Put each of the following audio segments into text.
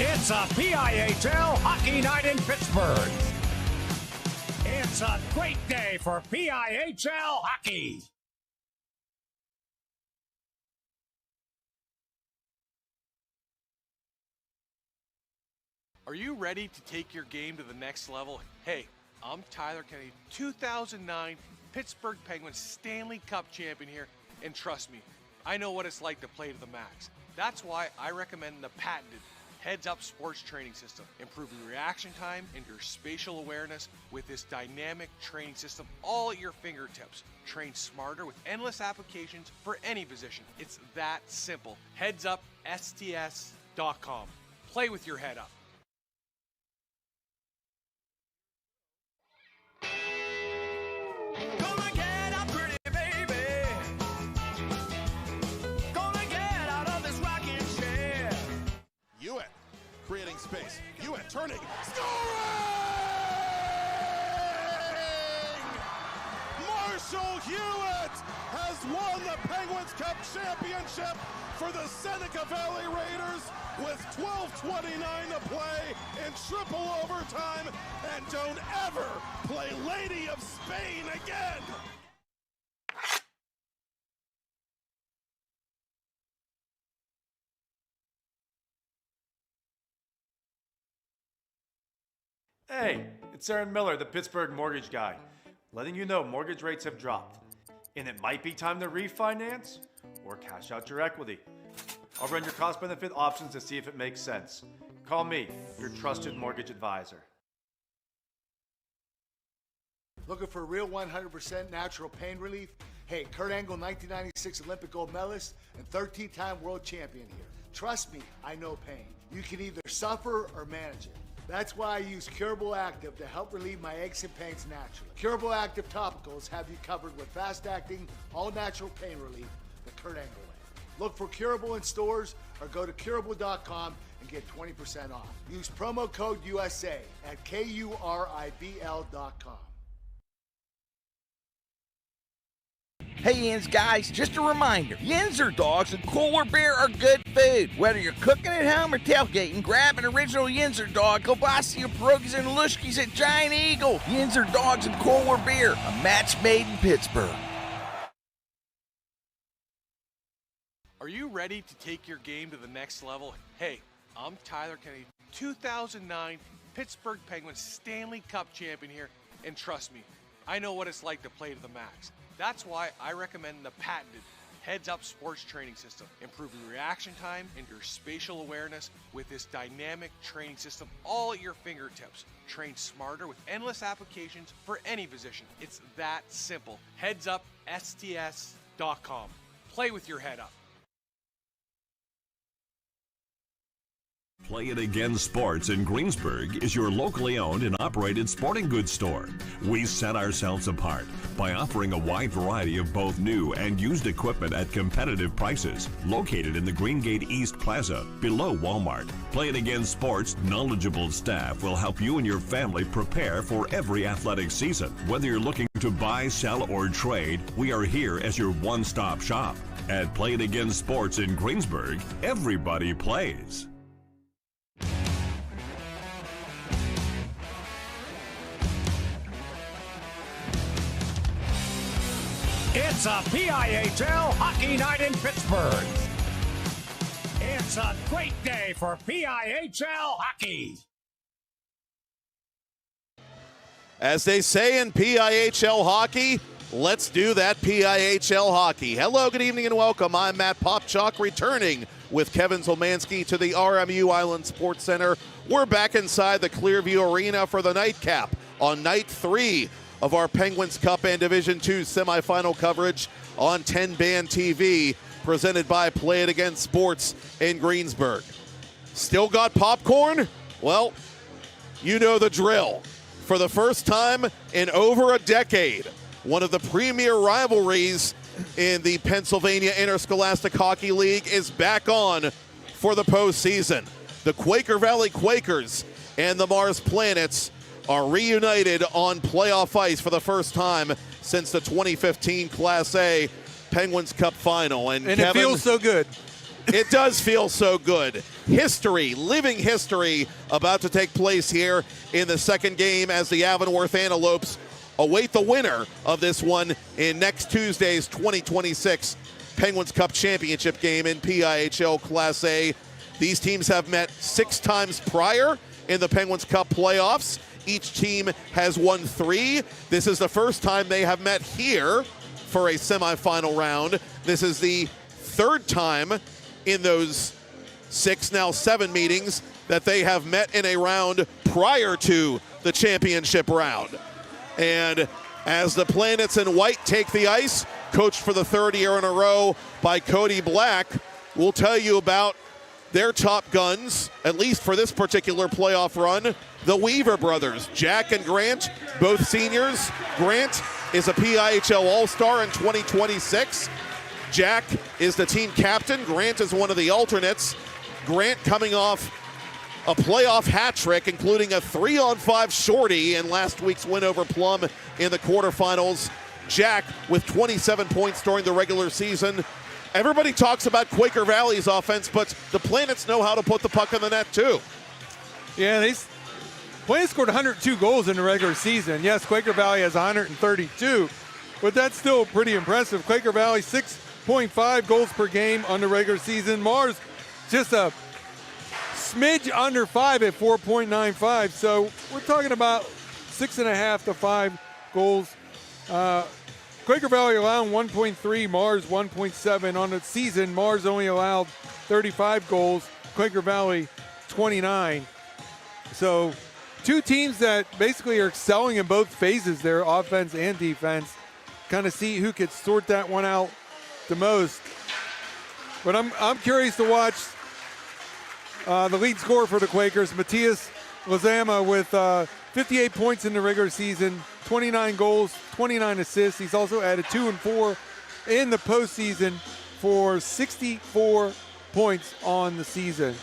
It's a PIHL hockey night in Pittsburgh. It's a great day for PIHL hockey. Are you ready to take your game to the next level? Hey, I'm Tyler Kennedy, 2009 Pittsburgh Penguins Stanley Cup champion here, and trust me, I know what it's like to play to the max. That's why I recommend the patented heads-up sports training system, improving reaction time and your spatial awareness with this dynamic training system all at your fingertips. Train smarter with endless applications for any position. It's that simple. HeadsUpSTS.com. Play with your head up. Creating space. Hewitt turning. Scoring! Marshall Hewitt has won the Penguins Cup championship for the Seneca Valley Raiders with 12:29 to play in triple overtime. And don't ever play Lady of Spain again. Hey, it's Aaron Miller, the Pittsburgh mortgage guy, letting you know mortgage rates have dropped, and it might be time to refinance or cash out your equity. I'll run your cost-benefit options to see if it makes sense. Call me, your trusted mortgage advisor. Looking for real 100% natural pain relief? Hey, Kurt Angle, 1996 Olympic gold medalist and 13-time world champion here. Trust me, I know pain. You can either suffer or manage it. That's why I use Curable Active to help relieve my aches and pains naturally. Curable Active topicals have you covered with fast-acting, all-natural pain relief the Kurt Angle way. Look for Curable in stores or go to curable.com and get 20% off. Use promo code USA at KURIBL.com. Hey Yins guys, just a reminder, Yinzer dogs and Cooler Beer are good food. Whether you're cooking at home or tailgating, grab an original Yinzer dog, kielbasa, pierogies, and lushkis at Giant Eagle. Yinzer dogs and Cooler Beer, a match made in Pittsburgh. Are you ready to take your game to the next level? Hey, I'm Tyler Kennedy, 2009 Pittsburgh Penguins Stanley Cup champion here, and trust me, I know what it's like to play to the max. That's why I recommend the patented heads-up sports training system, improving reaction time and your spatial awareness with this dynamic training system all at your fingertips. Train smarter with endless applications for any position. It's that simple. HeadsUpSTS.com. Play with your head up. Play It Again Sports in Greensburg is your locally owned and operated sporting goods store. We set ourselves apart by offering a wide variety of both new and used equipment at competitive prices. Located in the Greengate East Plaza, below Walmart. Play It Again Sports' knowledgeable staff will help you and your family prepare for every athletic season. Whether you're looking to buy, sell, or trade, we are here as your one-stop shop. At Play It Again Sports in Greensburg, everybody plays. It's a PIHL hockey night in Pittsburgh. It's a great day for PIHL hockey. As they say in PIHL hockey, let's do that PIHL hockey. Hello, good evening, and welcome. I'm Matt Popchock, returning with Kevin Zielmanski to the RMU Island Sports Center. We're back inside the Clearview Arena for the nightcap on night 3 of our Penguins Cup and Division II semifinal coverage on TenbandTV, presented by Play It Again Sports in Greensburg. Still got popcorn? Well, you know the drill. For the first time in over a decade, one of the premier rivalries in the Pennsylvania Interscholastic Hockey League is back on for the postseason. The Quaker Valley Quakers and the Mars Planets are reunited on playoff ice for the first time since the 2015 Class A Penguins Cup final. And Kevin, it feels so good. It does feel so good. History, living history, about to take place here in the second game as the Avonworth Antelopes await the winner of this one in next Tuesday's 2026 Penguins Cup Championship game in PIHL Class A. These teams have met 6 times prior in the Penguins Cup playoffs. Each team has won 3. This is the first time they have met here for a semifinal round. This is the 3rd time in those 6, now 7 meetings that they have met in a round prior to the championship round. And as the Planets in white take the ice, coached for the 3rd year in a row by Cody Black, we'll tell you about their top guns, at least for this particular playoff run, the Weaver brothers, Jack and Grant, both seniors. Grant is a PIHL All-Star in 2026. Jack is the team captain. Grant is one of the alternates. Grant coming off a playoff hat trick, including a 3-on-5 shorty in last week's win over Plum in the quarterfinals. Jack with 27 points during the regular season. Everybody talks about Quaker Valley's offense, but the Planets know how to put the puck in the net too. Yeah, Planets scored 102 goals in the regular season. Yes, Quaker Valley has 132, but that's still pretty impressive. Quaker Valley 6.5 goals per game on the regular season. Mars just a smidge under 5 at 4.95. So we're talking about 6.5 to 5 goals. Quaker Valley allowed 1.3, Mars 1.7 on the season. Mars only allowed 35 goals, Quaker Valley 29. So 2 teams that basically are excelling in both phases there, offense and defense. Kind of see who could sort that one out the most. But I'm curious to watch the lead scorer for the Quakers, Matthias Lazama, with 58 points in the regular season, 29 goals, 29 assists. He's also added 2 and 4 in the postseason for 64 points on the season.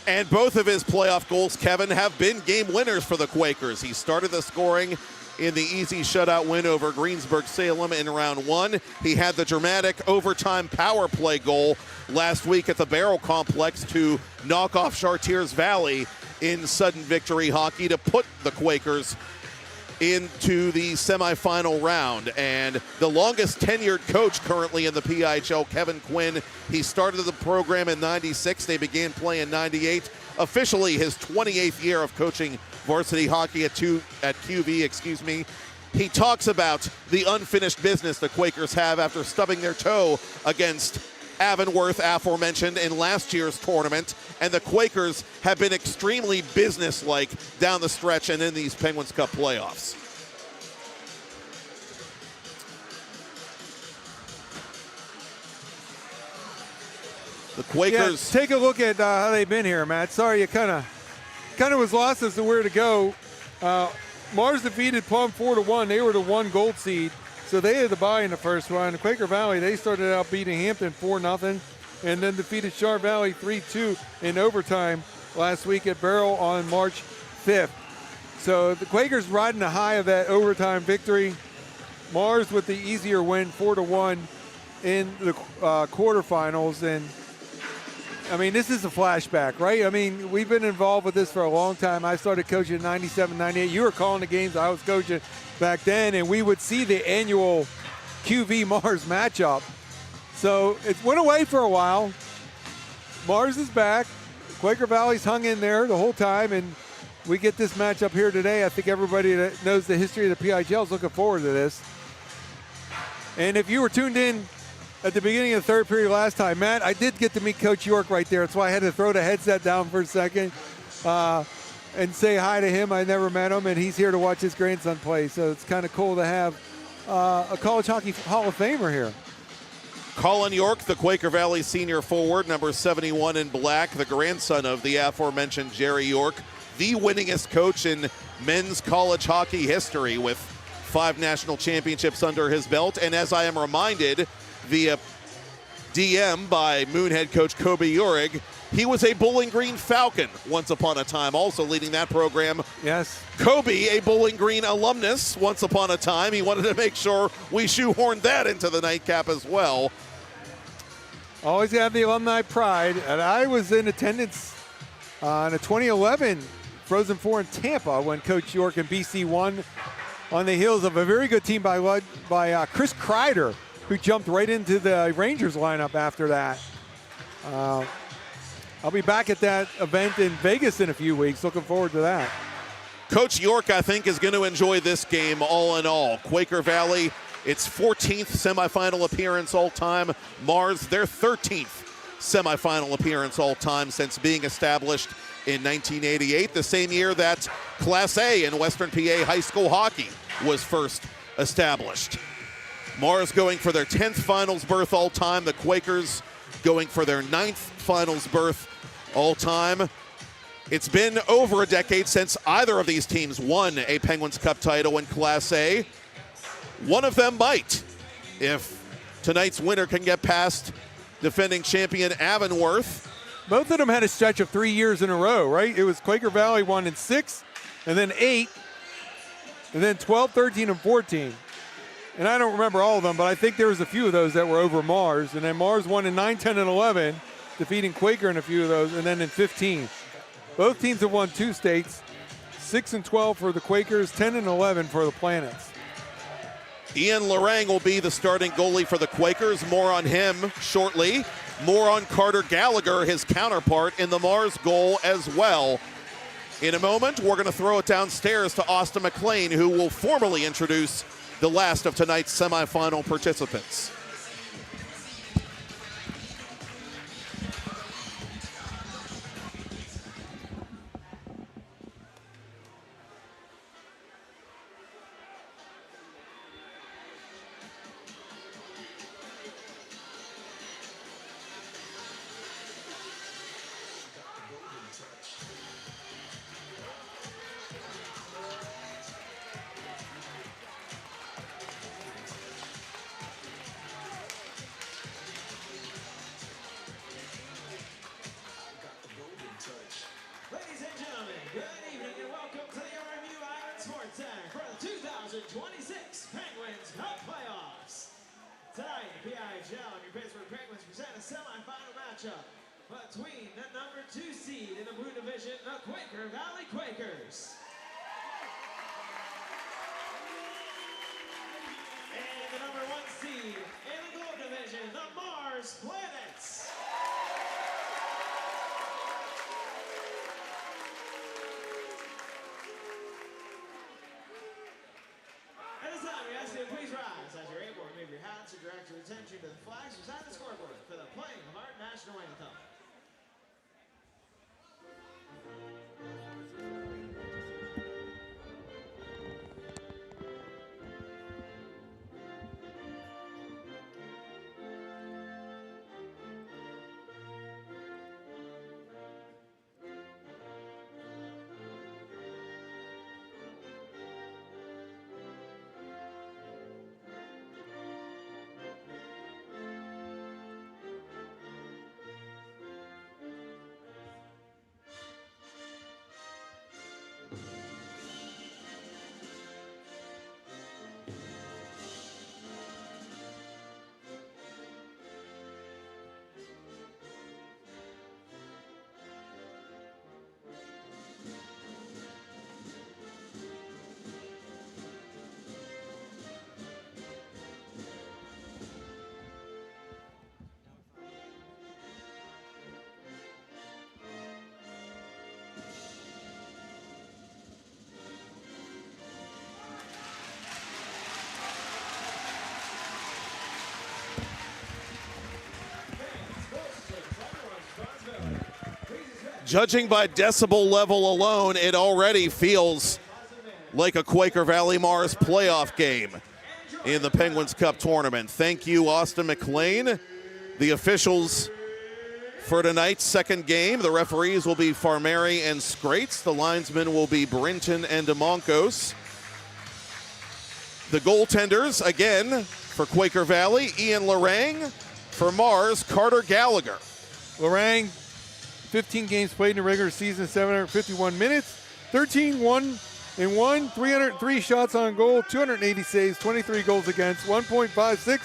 And both of his playoff goals, Kevin, have been game winners for the Quakers. He started the scoring in the easy shutout win over Greensburg-Salem in round 1. He had the dramatic overtime power play goal last week at the Barrel Complex to knock off Chartiers Valley in sudden victory hockey to put the Quakers into the semifinal round. And the longest tenured coach currently in the PIHL, Kevin Quinn, he started the program in 96. They began play in 98. Officially his 28th year of coaching varsity hockey at QV. He talks about the unfinished business the Quakers have after stubbing their toe against Avonworth, aforementioned, in last year's tournament, and the Quakers have been extremely businesslike down the stretch and in these Penguins Cup playoffs. The Quakers. Yeah, take a look at how they've been here, Matt. Sorry, you kind of was lost as to where to go. Mars defeated Plum 4-1. They were the 1 gold seed. So they had the bye in the first round. Quaker Valley, they started out beating Hampton 4-0 and then defeated Char Valley 3-2 in overtime last week at Barrel on March 5th. So the Quakers riding the high of that overtime victory. Mars with the easier win 4-1 in the quarterfinals. And I mean, this is a flashback, right? I mean, we've been involved with this for a long time. I started coaching in 97, 98. You were calling the games I was coaching back then, and we would see the annual QV Mars matchup. So it went away for a while. Mars is back. Quaker Valley's hung in there the whole time, and we get this matchup here today. I think everybody that knows the history of the PIHL is looking forward to this. And if you were tuned in at the beginning of the third period last time, Matt, I did get to meet Coach York right there. That's why I had to throw the headset down for a second and say hi to him. I never met him, and he's here to watch his grandson play. So it's kind of cool to have a college hockey Hall of Famer here. Colin York, the Quaker Valley senior forward, number 71 in black, the grandson of the aforementioned Jerry York, the winningest coach in men's college hockey history with 5 national championships under his belt. And as I am reminded via DM by Moon head coach Kobe Urig, he was a Bowling Green Falcon once upon a time, also leading that program. Yes. Kobe, a Bowling Green alumnus once upon a time. He wanted to make sure we shoehorned that into the nightcap as well. Always have the alumni pride. And I was in attendance in a 2011 Frozen Four in Tampa when Coach York and BC won on the heels of a very good team by Chris Kreider, who jumped right into the Rangers lineup after that. I'll be back at that event in Vegas in a few weeks. Looking forward to that. Coach York, I think, is going to enjoy this game all in all. Quaker Valley, its 14th semifinal appearance all time. Mars, their 13th semifinal appearance all time since being established in 1988, the same year that Class A in Western PA high school hockey was first established. Mars going for their 10th finals berth all time. The Quakers going for their 9th finals berth all time. It's been over a decade since either of these teams won a Penguins Cup title in Class A. One of them might, if tonight's winner can get past defending champion Avonworth. Both of them had a stretch of 3 years in a row, right? It was Quaker Valley won in 6, and then 8, and then 12, 13, and 14. And I don't remember all of them, but I think there was a few of those that were over Mars. And then Mars won in 9, 10, and 11, defeating Quaker in a few of those, and then in 15. Both teams have won 2 states, 6 and 12 for the Quakers, 10 and 11 for the Planets. Ian Lorang will be the starting goalie for the Quakers. More on him shortly. More on Carter Gallagher, his counterpart in the Mars goal as well. In a moment, we're going to throw it downstairs to Austin McLean, who will formally introduce the last of tonight's semifinal participants. Ladies and gentlemen, good evening and welcome to the RMU Iron Sports Center for the 2026 Penguins Cup Playoffs. Tonight, the pihl and your Pittsburgh Penguins present a semifinal matchup between the number 2 seed in the Blue Division, the Quaker Valley Quakers, and the number 1 seed in the Gold Division, the Mars Planets. Please rise as you're able to remove your hats and direct your attention to the flags beside the scoreboard for the playing of our national anthem. Judging by decibel level alone, it already feels like a Quaker Valley Mars playoff game in the Penguins Cup tournament. Thank you, Austin McLean. The officials for tonight's second game, the referees will be Farmeri and Scrates. The linesmen will be Brinton and DeMoncos. The goaltenders, again, for Quaker Valley, Ian Lorang. For Mars, Carter Gallagher. Lorang, 15 games played in the regular season, 751 minutes, 13-1-1, 303 shots on goal, 280 saves, 23 goals against, 1.56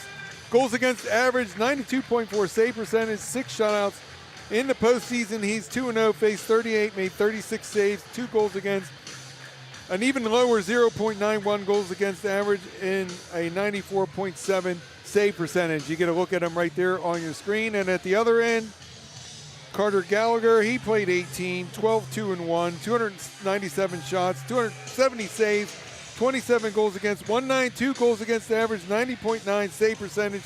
goals against average, 92.4 save percentage, 6 shutouts. In the postseason, he's 2-0, faced 38, made 36 saves, 2 goals against. An even lower 0.91 goals against average in a 94.7 save percentage. You get a look at him right there on your screen. And at the other end, Carter Gallagher, he played 18, 12-2-1, 297 shots, 270 saves, 27 goals against, 192 goals against average, 90.9 save percentage,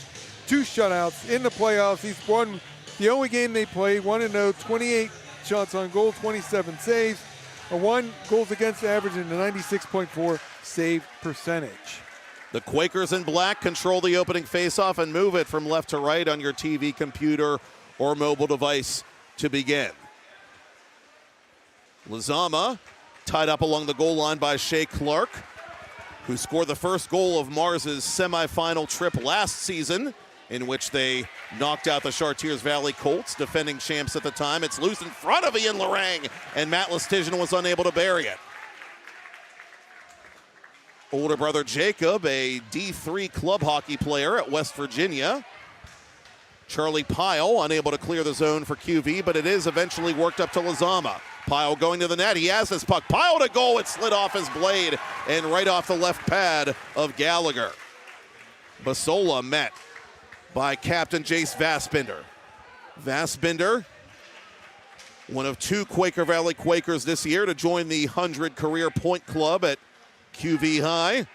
2 shutouts. In the playoffs, he's won the only game they played, 1-0, 28 shots on goal, 27 saves, a 1 goals against average, and a 96.4 save percentage. The Quakers in black control the opening faceoff and move it from left to right on your TV, computer, or mobile device to begin. Lizama tied up along the goal line by Shea Clark, who scored the first goal of Mars's semifinal trip last season, in which they knocked out the Chartiers Valley Colts, defending champs at the time. It's loose in front of Ian Lorang, and Matt Lestigian was unable to bury it. Older brother Jacob, a D3 club hockey player at West Virginia. Charlie Pihl unable to clear the zone for QV, but it is eventually worked up to Lizama. Pihl going to the net. He has this puck. Pihl to goal. It slid off his blade and right off the left pad of Gallagher. Basola met by captain Jace Vassbinder. Vassbinder, one of 2 Quaker Valley Quakers this year to join the 100 career point club at QV High.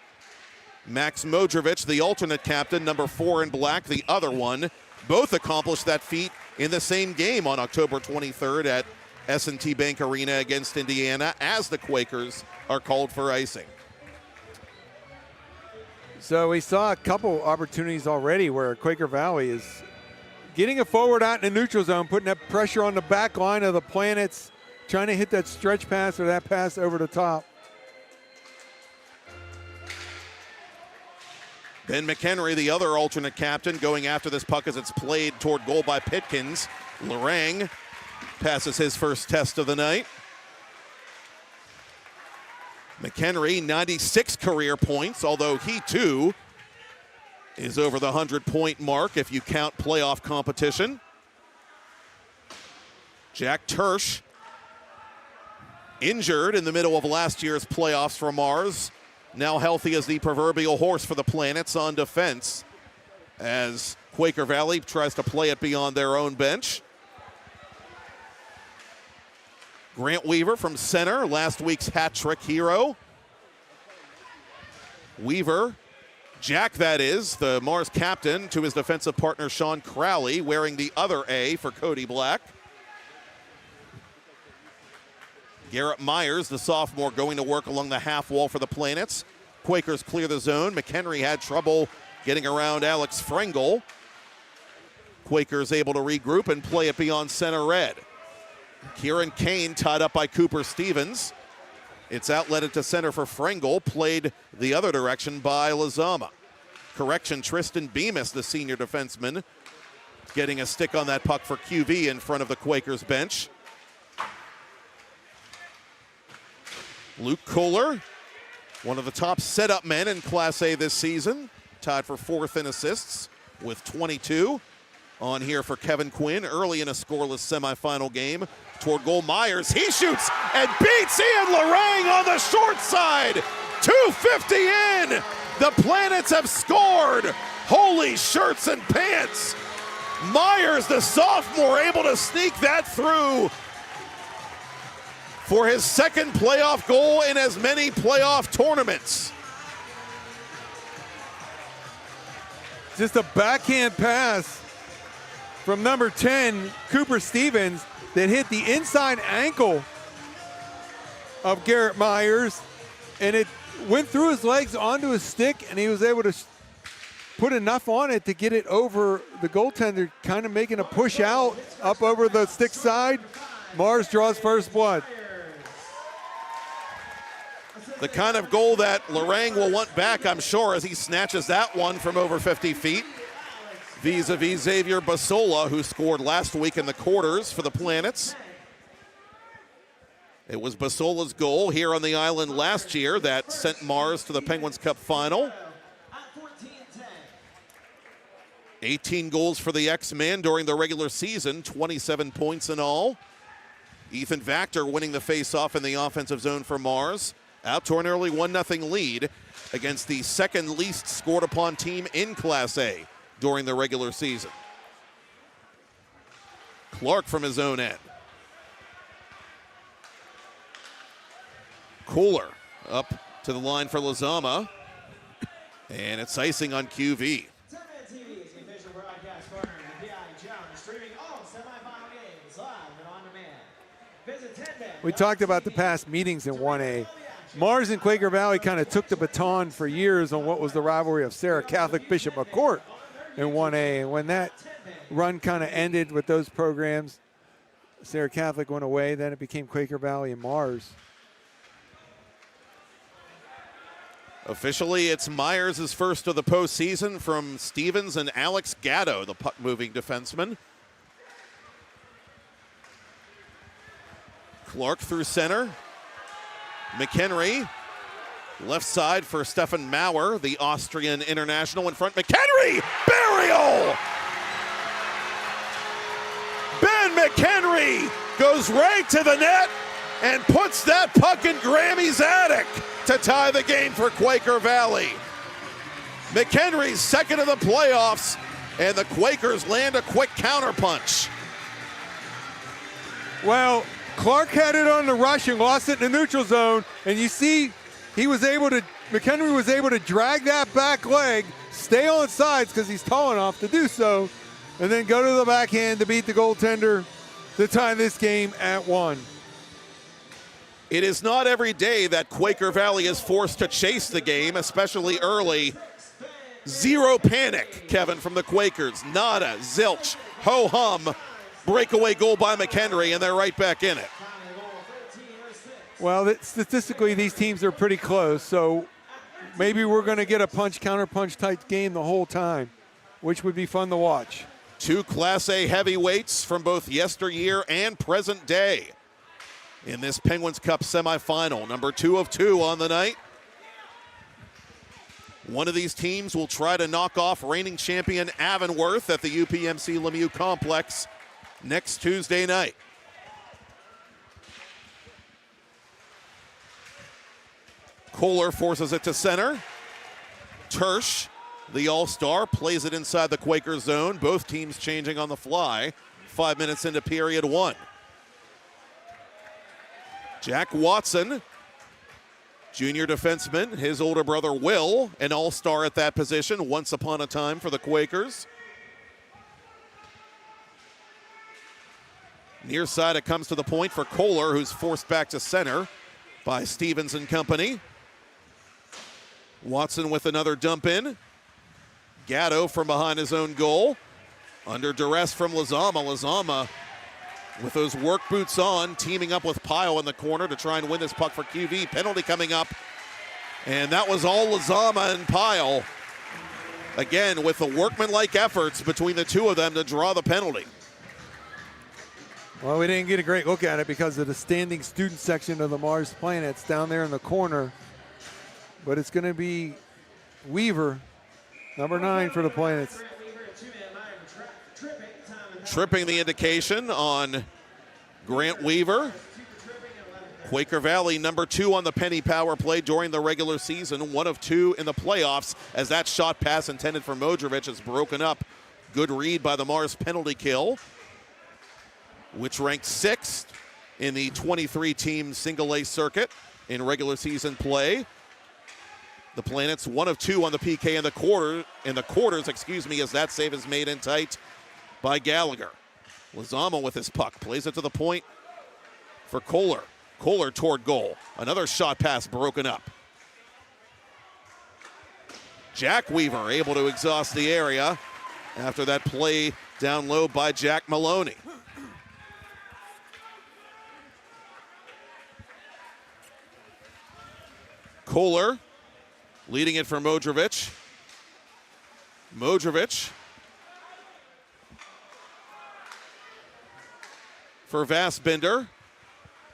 Max Modrovich, the alternate captain, number 4 in black, the other one. Both accomplished that feat in the same game on October 23rd at S&T Bank Arena against Indiana, as the Quakers are called for icing. So we saw a couple opportunities already where Quaker Valley is getting a forward out in the neutral zone, putting that pressure on the back line of the Planets, trying to hit that stretch pass or that pass over the top. Ben McHenry, the other alternate captain, going after this puck as it's played toward goal by Pitkins. Lorang passes his first test of the night. McHenry, 96 career points, although he too is over the 100-point mark if you count playoff competition. Jack Tersch, injured in the middle of last year's playoffs for Mars, now healthy as the proverbial horse for the Planets on defense, as Quaker Valley tries to play it beyond their own bench. Grant Weaver from center, last week's hat-trick hero. Weaver, Jack that is, the Mars captain, to his defensive partner Sean Crowley, wearing the other A for Cody Black. Garrett Myers, the sophomore, going to work along the half wall for the Planets. Quakers clear the zone. McHenry had trouble getting around Alex Frengel. Quakers able to regroup and play it beyond center red. Kieran Kane tied up by Cooper Stevens. It's outletted to center for Frengel, played the other direction by Lizama. Correction, Tristan Bemis, the senior defenseman, getting a stick on that puck for QV in front of the Quakers bench. Luke Kohler, one of the top setup men in Class A this season, tied for 4th in assists with 22. On here for Kevin Quinn early in a scoreless semifinal game. Toward goal, Myers, he shoots and beats Ian Lorang on the short side. 250 in. The Planets have scored. Holy shirts and pants. Myers, the sophomore, able to sneak that through for his second playoff goal in as many playoff tournaments. Just a backhand pass from number 10, Cooper Stevens, that hit the inside ankle of Garrett Myers, and it went through his legs onto his stick, and he was able to put enough on it to get it over the goaltender, kind of making a push out up over the stick side. Mars draws first blood. The kind of goal that Lorang will want back, I'm sure, as he snatches that one from over 50 feet. Vis-a-vis Xavier Basola, who scored last week in the quarters for the Planets. It was Basola's goal here on the island last year that sent Mars to the Penguins Cup final. 18 goals for the X-Men during the regular season, 27 points in all. Ethan Vactor winning the face-off in the offensive zone for Mars, out to an early 1-0 lead against the second least scored upon team in Class A during the regular season. Clark from his own end. Kohler up to the line for Lizama, and it's icing on QV. TenbandTV is the official broadcast partner of the pihl-channel, streaming all semifinal games live and on demand. Visit Tenband. We talked about the past meetings in 1A. Mars and Quaker Valley kind of took the baton for years on what was the rivalry of Sarah Catholic Bishop McCourt in 1A. And when that run kind of ended with those programs, Sarah Catholic went away, then it became Quaker Valley and Mars. Officially, it's Myers' first of the postseason from Stevens and Alex Gatto, the puck-moving defenseman. Clark through center. McHenry, left side for Stefan Maurer, the Austrian international in front. McHenry, burial! Ben McHenry goes right to the net and puts that puck in Grammy's attic to tie the game for Quaker Valley. McHenry's second of the playoffs, and the Quakers land a quick counterpunch. Well, Clark had it on the rush and lost it in the neutral zone, and you see McHenry was able to drag that back leg, stay on sides because he's tall enough to do so, and then go to the backhand to beat the goaltender to tie this game at 1. It is not every day that Quaker Valley is forced to chase the game, especially early. Zero panic, Kevin, from the Quakers. Nada, zilch, ho-hum. Breakaway goal by McHenry, and they're right back in it. Well, statistically, these teams are pretty close, so maybe we're going to get a punch-counter-punch type game the whole time, which would be fun to watch. Two Class A heavyweights from both yesteryear and present day in this Penguins Cup semifinal. Number 2 of 2 on the night. One of these teams will try to knock off reigning champion Avonworth at the UPMC Lemieux Complex next Tuesday night. Kohler forces it to center. Tersch, the all-star, plays it inside the Quaker zone. Both teams changing on the fly. 5 minutes into period 1. Jack Watson, junior defenseman, his older brother Will, an all-star at that position once upon a time for the Quakers. Near side, it comes to the point for Kohler, who's forced back to center by Stevens and company. Watson with another dump in. Gatto from behind his own goal. Under duress from Lizama. Lizama with those work boots on, teaming up with Pihl in the corner to try and win this puck for QV. Penalty coming up. And that was all Lizama and Pihl. Again, with the workmanlike efforts between the two of them to draw the penalty. Well, we didn't get a great look at it because of the standing student section of the Mars Planets down there in the corner. But it's going to be Weaver, number 9 for the Planets. Tripping the indication on Grant Weaver. Quaker Valley, number 2 on the penny power play during the regular season, 1 of 2 in the playoffs, as that shot pass intended for Modrovic is broken up. Good read by the Mars penalty kill, which ranked 6th in the 23-team single-A circuit in regular season play. The Planets 1 of 2 on the PK in the quarters, as that save is made in tight by Gallagher. Lizama with his puck, plays it to the point for Kohler. Kohler toward goal. Another shot pass broken up. Jack Weaver able to exhaust the area after that play down low by Jack Maloney. Kohler leading it for Modrovic. Modrovic for Vassbinder.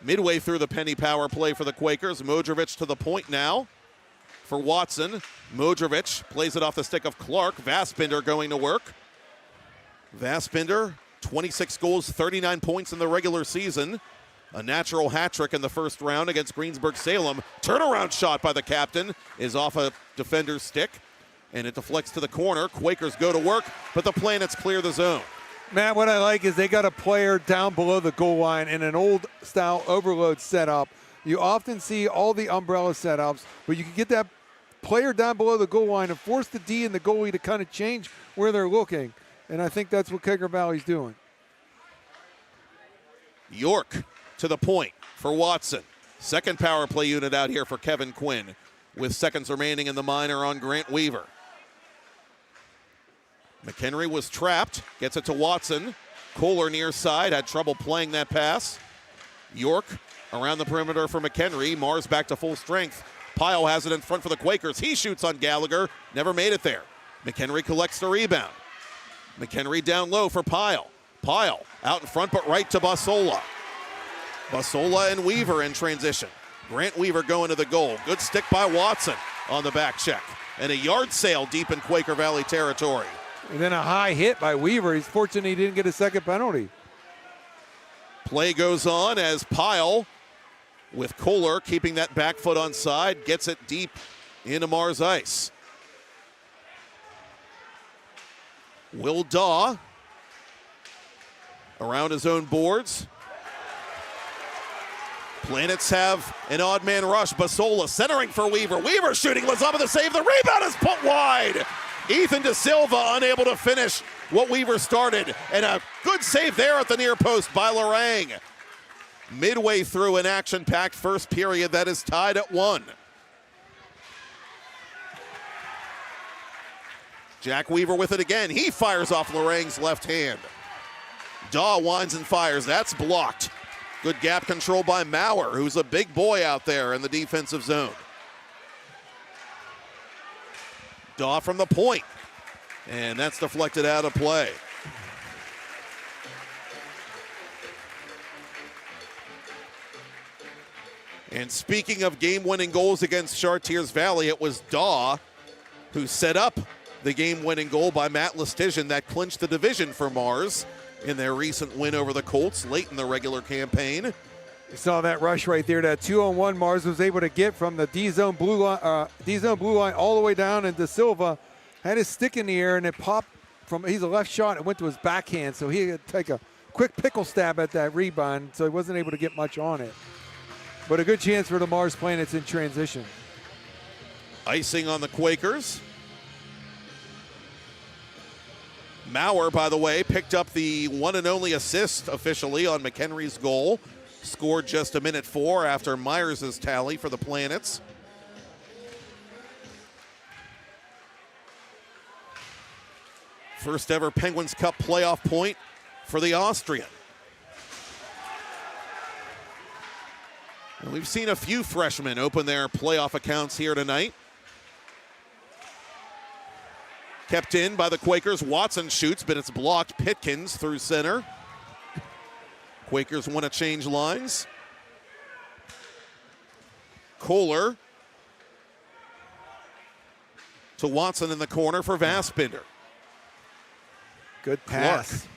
Midway through the penny power play for the Quakers. Modrovic to the point now for Watson. Modrovic plays it off the stick of Clark. Vassbinder going to work. Vaspinder, 26 goals, 39 points in the regular season. A natural hat trick in the first round against Greensburg-Salem. Turnaround shot by the captain is off a defender's stick, and it deflects to the corner. Quakers go to work, but the Planets clear the zone. Matt, what I like is they got a player down below the goal line in an old-style overload setup. You often see all the umbrella setups, but you can get that player down below the goal line and force the D and the goalie to kind of change where they're looking, and I think that's what Quaker Valley's doing. York to the point for Watson. Second power play unit out here for Kevin Quinn with seconds remaining in the minor on Grant Weaver. McHenry was trapped, gets it to Watson. Kohler near side, had trouble playing that pass. York around the perimeter for McHenry. Mars back to full strength. Pihl has it in front for the Quakers. He shoots on Gallagher, never made it there. McHenry collects the rebound. McHenry down low for Pihl. Pihl out in front, but right to Basola. Basola and Weaver in transition. Grant Weaver going to the goal. Good stick by Watson on the back check. And a yard sale deep in Quaker Valley territory. And then a high hit by Weaver. He's fortunate he didn't get a second penalty. Play goes on as Pihl, with Kohler keeping that back foot on side, gets it deep into Mars ice. Will Daw around his own boards. Planets have an odd man rush. Basola centering for Weaver. Weaver shooting. Lazama the save. The rebound is put wide. Ethan De Silva unable to finish what Weaver started. And a good save there at the near post by Lorang. Midway through an action-packed first period that is tied at 1. Jack Weaver with it again. He fires off Lorang's left hand. Daw winds and fires. That's blocked. Good gap control by Maurer, who's a big boy out there in the defensive zone. Daw from the point. And that's deflected out of play. And speaking of game-winning goals against Chartiers Valley, it was Daw who set up the game-winning goal by Matt Lestigian that clinched the division for Mars in their recent win over the Colts late in the regular campaign. You saw that rush right there. That 2-on-1 Mars was able to get from the D-zone blue line all the way down, and De Silva had his stick in the air, and it popped from, he's a left shot, and went to his backhand, so he had to take a quick pickle stab at that rebound, so he wasn't able to get much on it. But a good chance for the Mars Planets in transition. Icing on the Quakers. Maurer, by the way, picked up the one and only assist officially on McHenry's goal. Scored just a minute 4 after Myers' tally for the Planets. First ever Penguins Cup playoff point for the Austrian. And we've seen a few freshmen open their playoff accounts here tonight. Kept in by the Quakers. Watson shoots, but it's blocked. Pitkins through center. Quakers want to change lines. Kohler to Watson in the corner for Vaspinder. Good pass,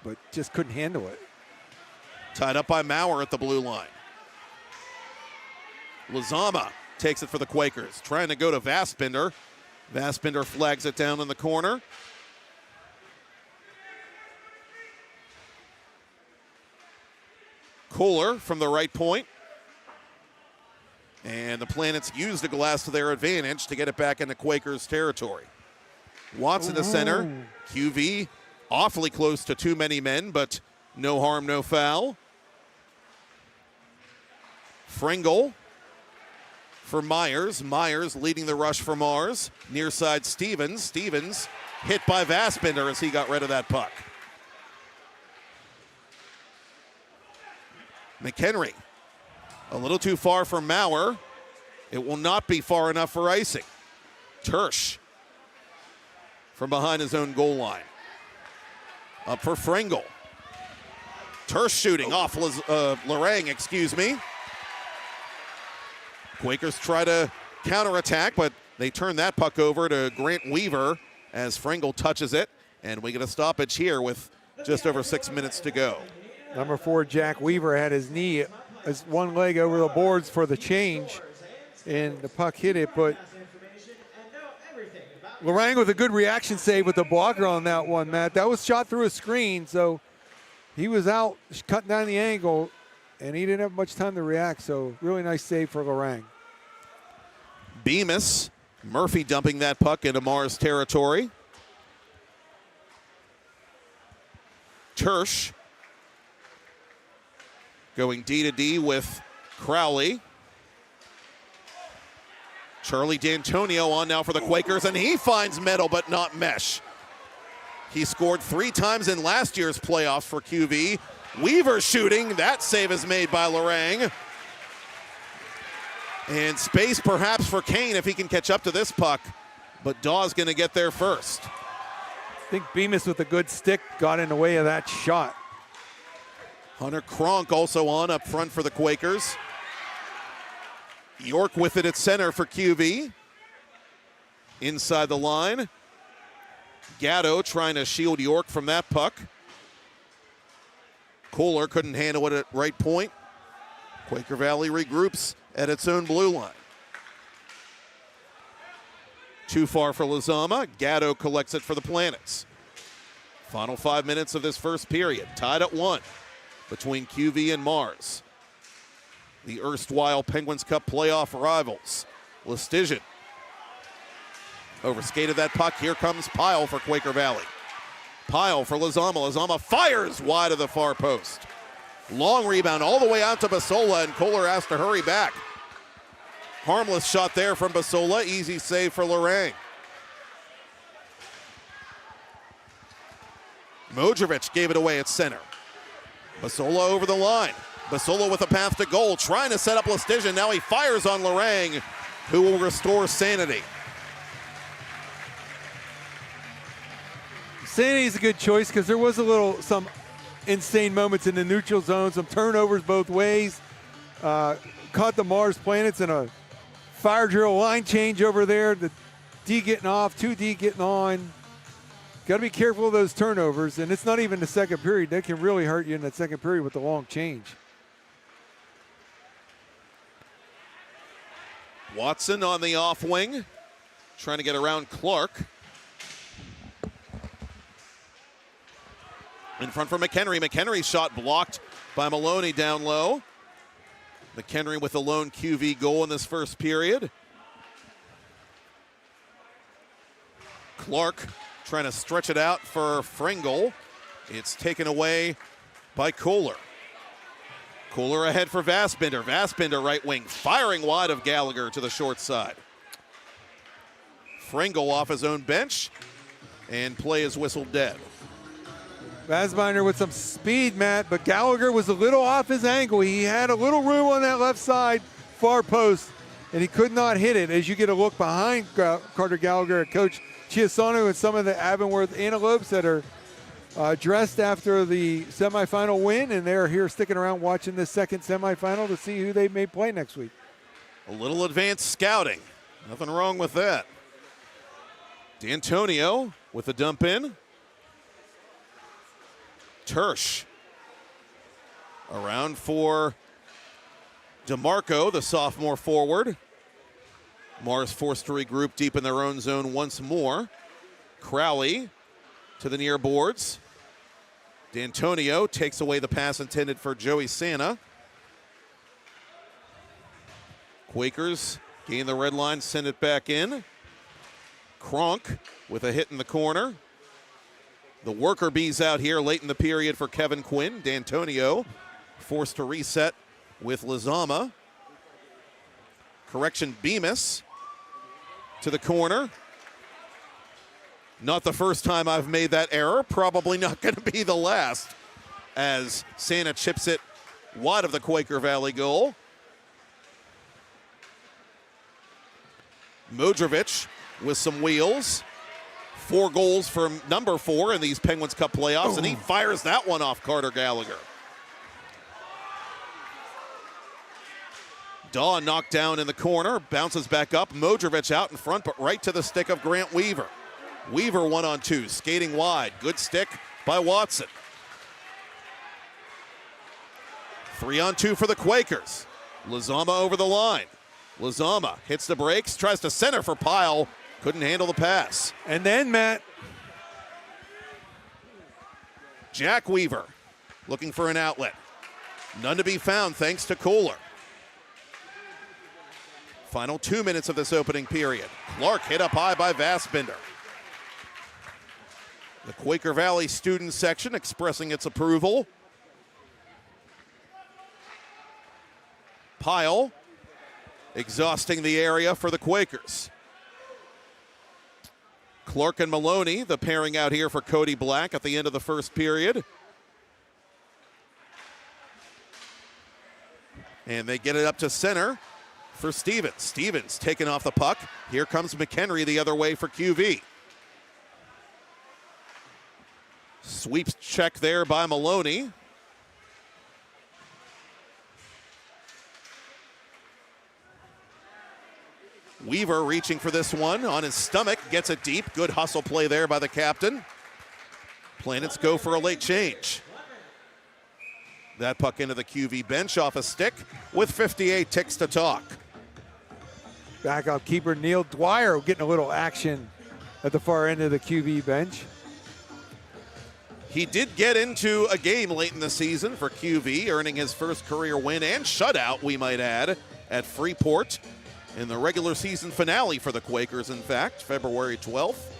but just couldn't handle it. Tied up by Maurer at the blue line. Lazama takes it for the Quakers. Trying to go to Vaspinder. Vaspinder flags it down in the corner. Kohler from the right point. And the Planets use the glass to their advantage to get it back into Quakers territory. Watson to center. QV awfully close to too many men, but no harm, no foul. Frengel for Myers. Myers leading the rush for Mars. Near side Stevens. Stevens hit by Vaspinder as he got rid of that puck. McHenry a little too far for Maurer. It will not be far enough for icing. Tersch from behind his own goal line. Up for Frengel. Tersch shooting off Lorang, excuse me. Quakers try to counterattack, but they turn that puck over to Grant Weaver as Frengel touches it. And we get a stoppage here with just over 6 minutes to go. Number 4, Jack Weaver, had his knee, his one leg over the boards for the change, and the puck hit it, but Lorang with a good reaction save with the blocker on that one, Matt. That was shot through a screen, so he was out cutting down the angle, and he didn't have much time to react, so really nice save for Lorang. Bemis, Murphy dumping that puck into Mars territory. Tersch going D-to-D with Crowley. Charlie D'Antonio on now for the Quakers, and he finds metal but not mesh. He scored 3 times in last year's playoffs for QV. Weaver shooting. That save is made by Lorang. And space perhaps for Kane if he can catch up to this puck, but Dawes going to get there first. I think Bemis with a good stick got in the way of that shot. Hunter Kronk also on up front for the Quakers. York with it at center for QV. Inside the line. Gatto trying to shield York from that puck. Kohler couldn't handle it at right point. Quaker Valley regroups at its own blue line. Too far for Lizama. Gatto collects it for the Planets. Final 5 minutes of this first period. Tied at 1 between QV and Mars. The erstwhile Penguins Cup playoff rivals. Listigian overskated that puck. Here comes Pihl for Quaker Valley. Pihl for Lizama. Lizama fires wide of the far post. Long rebound all the way out to Basola, and Kohler has to hurry back. Harmless shot there from Basola. Easy save for Lorang. Modrovic gave it away at center. Basola over the line. Basola with a path to goal, trying to set up Listigian. Now he fires on Lorang, who will restore sanity. Sanity's a good choice because there was some insane moments in the neutral zone, some turnovers both ways. Caught the Mars Planets in a fire drill line change over there. The D getting off, 2D getting on. Got to be careful of those turnovers, and it's not even the second period. They can really hurt you in that second period with the long change. Watson on the off wing, trying to get around Clark. In front for McHenry. McHenry's shot blocked by Maloney down low. McHenry with a lone QV goal in this first period. Clark trying to stretch it out for Fringle. It's taken away by Kohler. Kohler ahead for Vassbinder. Vassbinder right wing, firing wide of Gallagher to the short side. Fringle off his own bench, and play is whistled dead. Vassbinder with some speed, Matt, but Gallagher was a little off his angle. He had a little room on that left side, far post, and he could not hit it. As you get a look behind Carter Gallagher at Coach Chiasano and some of the Avonworth Antelopes that are dressed after the semifinal win, and they're here sticking around watching this second semifinal to see who they may play next week. A little advanced scouting. Nothing wrong with that. D'Antonio with the dump in. Tersch around for DeMarco, the sophomore forward. Mars forced to regroup deep in their own zone once more. Crowley to the near boards. D'Antonio takes away the pass intended for Joey Santa. Quakers gain the red line, send it back in. Kronk with a hit in the corner. The worker bees out here late in the period for Kevin Quinn. D'Antonio forced to reset with Lizama. Correction, Bemis to the corner. Not the first time I've made that error. Probably not going to be the last, as Santa chips it wide of the Quaker Valley goal. Modrovic with some wheels. 4 goals for number 4 in these Penguins Cup playoffs, and he fires that one off Carter Gallagher. Daw knocked down in the corner, bounces back up. Modrovic out in front, but right to the stick of Grant Weaver. Weaver 1-on-2, skating wide. Good stick by Watson. 3-on-2 for the Quakers. Lizama over the line. Lizama hits the brakes, tries to center for Pihl. Couldn't handle the pass. And then, Matt, Jack Weaver looking for an outlet. None to be found thanks to Kohler. Final 2 minutes of this opening period. Clark hit up high by Vassbinder. The Quaker Valley student section expressing its approval. Pihl exhausting the area for the Quakers. Clark and Maloney, the pairing out here for Cody Black at the end of the first period. And they get it up to center for Stevens. Stevens taking off the puck. Here comes McHenry the other way for QV. Sweeps check there by Maloney. Weaver reaching for this one on his stomach, gets it deep. Good hustle play there by the captain. Planets go for a late change. That puck into the QV bench off a stick with 58 ticks to talk. backup keeper Neil Dwyer getting a little action at the far end of the QV bench. He did get into a game late in the season for QV, earning his first career win and shutout, we might add, at Freeport in the regular season finale for the Quakers, in fact, February 12th.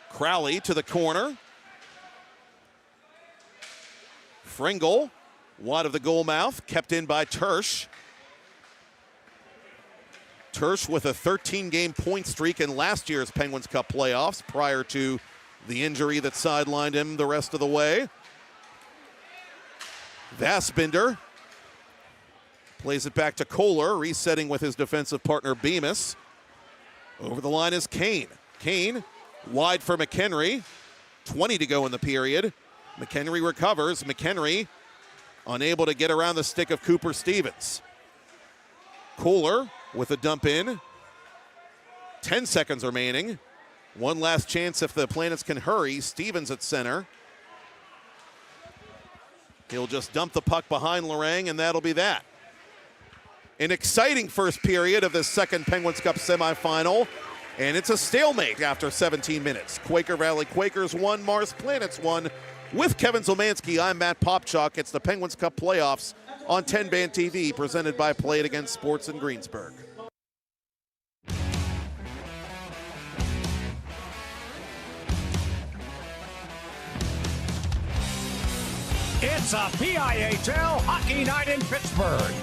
Crowley to the corner. Fringle, wide of the goal mouth, kept in by Tersch. Tersch with a 13-game point streak in last year's Penguins Cup playoffs prior to the injury that sidelined him the rest of the way. Vassbinder plays it back to Kohler, resetting with his defensive partner Bemis. Over the line is Kane. Kane wide for McHenry. 20 to go in the period. McHenry recovers. McHenry unable to get around the stick of Cooper Stevens. Kohler with a dump in. 10 seconds remaining. One last chance if the Planets can hurry. Stevens at center. He'll just dump the puck behind Lorang, and that'll be that. An exciting first period of this second Penguins Cup semifinal, and it's a stalemate after 17 minutes. Quaker Valley Quakers won, Mars Planets won. With Kevin Zielmanski, I'm Matt Popchock. It's the Penguins Cup playoffs on TenbandTV, presented by Play It Again Sports in Greensburg. It's a PIHL hockey night in Pittsburgh.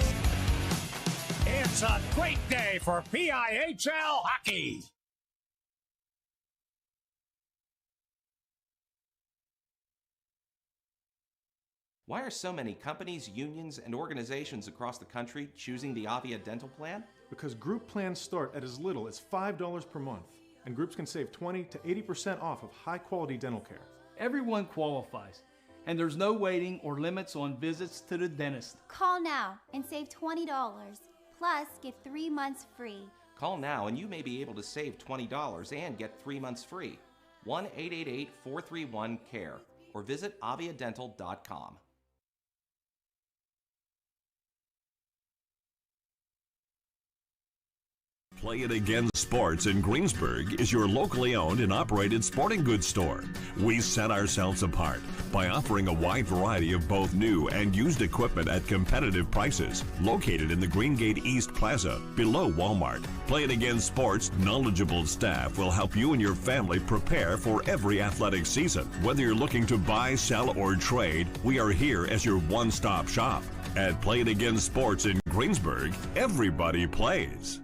It's a great day for PIHL hockey. Why are so many companies, unions, and organizations across the country choosing the Avia Dental Plan? Because group plans start at as little as $5 per month, and groups can save 20 to 80% off of high-quality dental care. Everyone qualifies, and there's no waiting or limits on visits to the dentist. Call now and save $20, plus get 3 months free. Call now and you may be able to save $20 and get 3 months free. 1-888-431-CARE or visit aviadental.com. Play It Again Sports in Greensburg is your locally owned and operated sporting goods store. We set ourselves apart by offering a wide variety of both new and used equipment at competitive prices, located in the Greengate East Plaza, below Walmart. Play It Again Sports' knowledgeable staff will help you and your family prepare for every athletic season. Whether you're looking to buy, sell, or trade, we are here as your one-stop shop. At Play It Again Sports in Greensburg, everybody plays.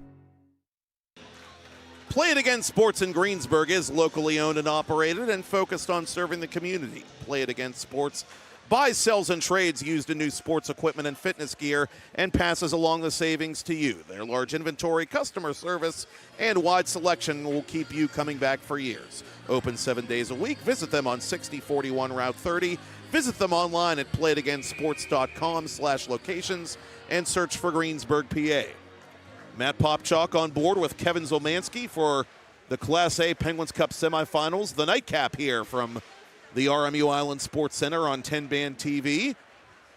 Play It Again Sports in Greensburg is locally owned and operated and focused on serving the community. Play It Again Sports buys, sells, and trades used in new sports equipment and fitness gear and passes along the savings to you. Their large inventory, customer service, and wide selection will keep you coming back for years. Open 7 days a week. Visit them on 6041 Route 30. Visit them online at playitagainsports.com/locations and search for Greensburg, PA. Matt Popchock on board with Kevin Zielmanski for the Class A Penguins Cup semifinals. The nightcap here from the RMU Island Sports Center on 10-band TV.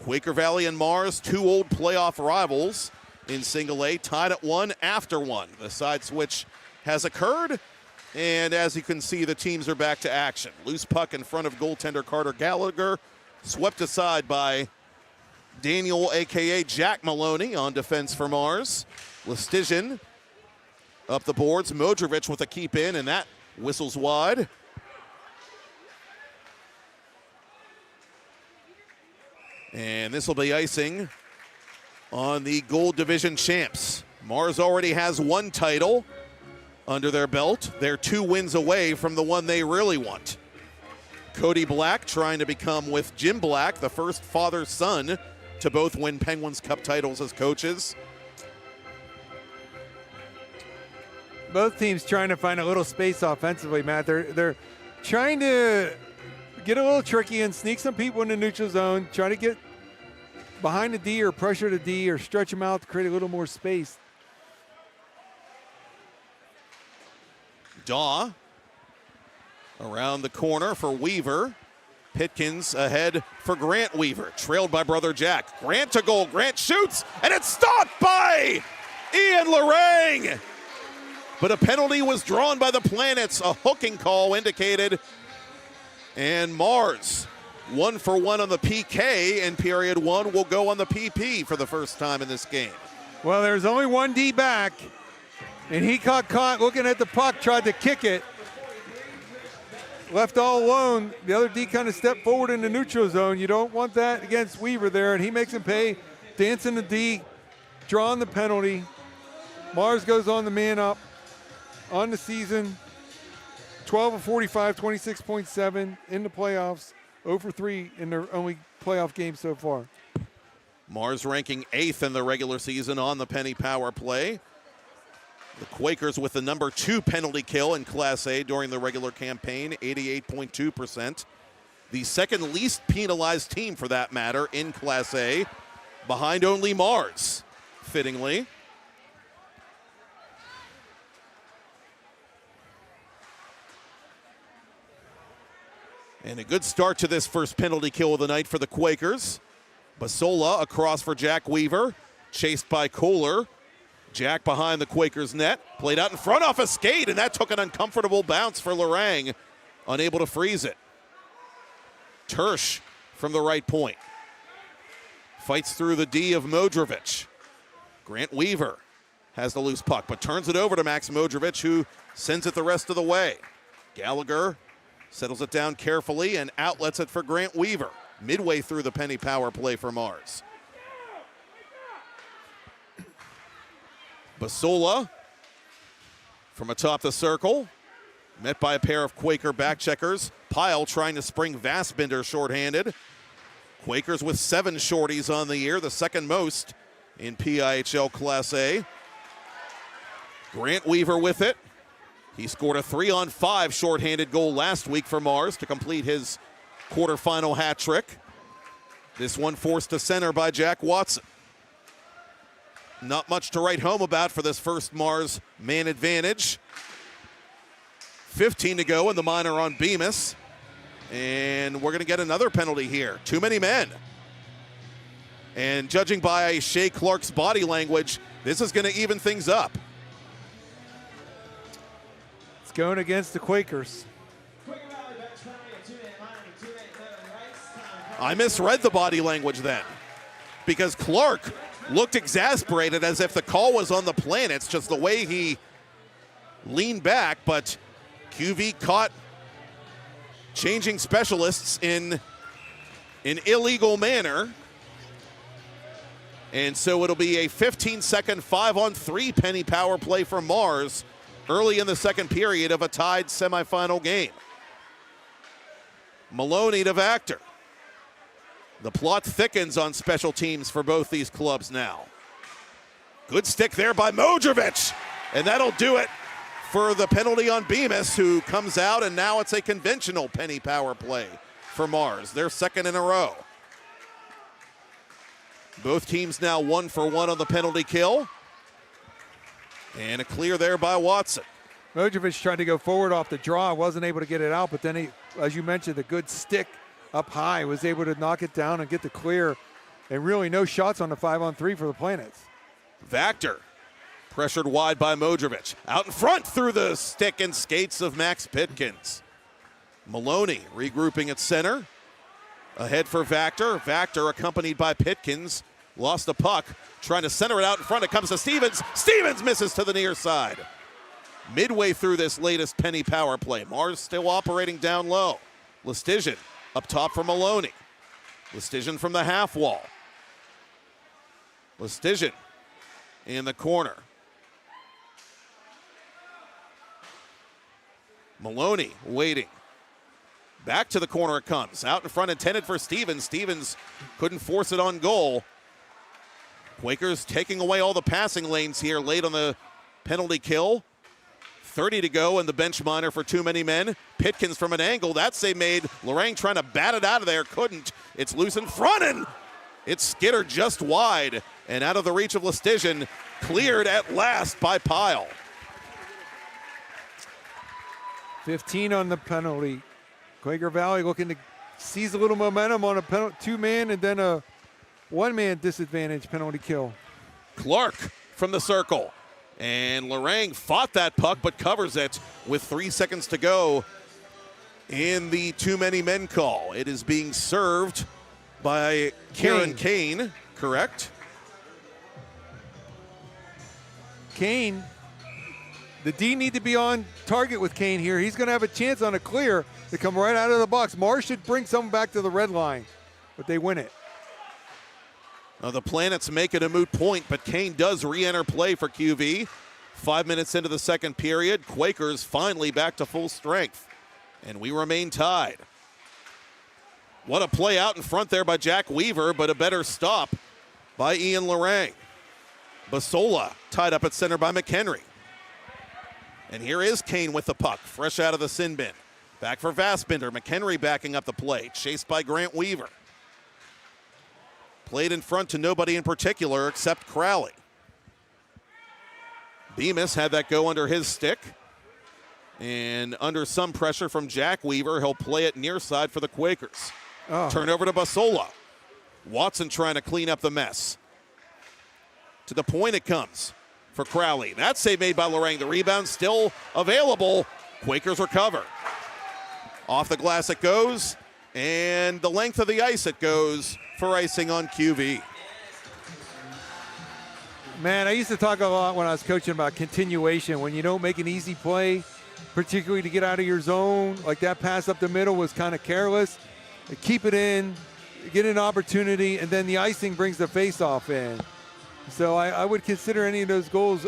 Quaker Valley and Mars, two old playoff rivals in Single A, tied at 1 after 1. The side switch has occurred, and as you can see, the teams are back to action. Loose puck in front of goaltender Carter Gallagher, swept aside by Daniel, a.k.a. Jack Maloney, on defense for Mars. Listigian up the boards. Modrovic with a keep in, and that whistles wide. And this will be icing on the Gold Division champs. Mars already has one title under their belt. They're 2 wins away from the one they really want. Cody Black trying to become, with Jim Black, the first father-son to both win Penguins Cup titles as coaches. Both teams trying to find a little space offensively, Matt. They're trying to get a little tricky and sneak some people in the neutral zone, try to get behind the D or pressure the D or stretch them out to create a little more space. Daw around the corner for Weaver. Pitkins ahead for Grant Weaver, trailed by brother Jack. Grant to goal, Grant shoots, and it's stopped by Ian Lorang. But a penalty was drawn by the Planets, a hooking call indicated. And Mars, 1 for 1 on the PK in period 1, will go on the PP for the first time in this game. Well, there's only one D back, and he got caught looking at the puck, tried to kick it. Left all alone. The other D kind of stepped forward in the neutral zone. You don't want that against Weaver there, and he makes him pay, dancing the D, drawing the penalty. Mars goes on the man up on the season. 12 of 45, 26.7 in the playoffs, 0 for 3 in their only playoff game so far. Mars ranking 8th in the regular season on the penny power play. The Quakers with the number 2 penalty kill in Class A during the regular campaign, 88.2%. The second least penalized team, for that matter, in Class A, behind only Mars, fittingly. And a good start to this first penalty kill of the night for the Quakers. Basola across for Jack Weaver, chased by Kohler. Jack behind the Quakers' net, played out in front off a skate, and that took an uncomfortable bounce for Lorang, unable to freeze it. Tersch from the right point. Fights through the D of Modrovic. Grant Weaver has the loose puck, but turns it over to Max Modrovic, who sends it the rest of the way. Gallagher settles it down carefully and outlets it for Grant Weaver, midway through the penny power play for Mars. Basola from atop the circle, met by a pair of Quaker back checkers. Pihl trying to spring Vassbinder shorthanded. Quakers with 7 shorties on the year, the second most in PIHL Class A. Grant Weaver with it. He scored a 3-on-5 shorthanded goal last week for Mars to complete his quarterfinal hat trick. This one forced to center by Jack Watson. Not much to write home about for this first Mars man advantage. 15 to go in the minor on Bemis. And we're going to get another penalty here. Too many men. And judging by Shea Clark's body language, this is going to even things up. It's going against the Quakers. I misread the body language then, because Clark looked exasperated as if the call was on the Planets, just the way he leaned back, but QV caught changing specialists in an illegal manner. And so it'll be a 15-second 5-on-3 penny power play for Mars early in the second period of a tied semifinal game. Maloney to Vactor. The plot thickens on special teams for both these clubs now. Good stick there by Modrovic, and that'll do it for the penalty on Bemis, who comes out, and now it's a conventional penny power play for Mars, their second in a row. Both teams now 1 for 1 on the penalty kill. And a clear there by Watson. Modrovic tried to go forward off the draw, wasn't able to get it out, but then he, as you mentioned, the good stick up high, was able to knock it down and get the clear. And really no shots on the 5-on-3 for the Planets. Vactor pressured wide by Modrovic. Out in front through the stick and skates of Max Pitkins. Maloney regrouping at center. Ahead for Vactor. Vactor accompanied by Pitkins. Lost the puck. Trying to center it out in front. It comes to Stevens. Stevens misses to the near side. Midway through this latest penny power play. Mars still operating down low. Listigian up top for Maloney. Listigian from the half wall. Listigian in the corner. Maloney waiting. Back to the corner it comes. Out in front, intended for Stevens. Stevens couldn't force it on goal. Quakers taking away all the passing lanes here late on the penalty kill. 30 to go, and the bench minor for too many men. Pitkins from an angle. That save made. Lorang trying to bat it out of there. Couldn't. It's loose in front, and it's skittered just wide and out of the reach of Listigian. Cleared at last by Pihl. 15 on the penalty. Quaker Valley looking to seize a little momentum on a penalty, two-man and then a one-man disadvantage penalty kill. Clark from the circle. And Lorang fought that puck but covers it with 3 seconds to go in the too many men call. It is being served by Kieran Kane, correct? Kane, the D need to be on target with Kane here. He's going to have a chance on a clear to come right out of the box. Mars should bring someone back to the red line, but they win it. Now the Planets make it a moot point, but Kane does re-enter play for QV. 5 minutes into the second period, Quakers finally back to full strength, and we remain tied. What a play out in front there by Jack Weaver, but a better stop by Ian Lorang. Basola tied up at center by McHenry. And here is Kane with the puck, fresh out of the sin bin. Back for Vassbinder. McHenry backing up the play, chased by Grant Weaver. Played in front to nobody in particular except Crowley. Bemis had that go under his stick. And under some pressure from Jack Weaver, he'll play it near side for the Quakers. Turnover to Basola. Watson trying to clean up the mess. To the point it comes for Crowley. That save made by Lorang. The rebound still available. Quakers recover. Off the glass it goes, and the length of the ice it goes for icing on QV. Man, I used to talk a lot when I was coaching about continuation. When you don't make an easy play, particularly to get out of your zone, like that pass up the middle was kind of careless. Keep it in, get an opportunity, and then the icing brings the face-off in. So I would consider any of those goals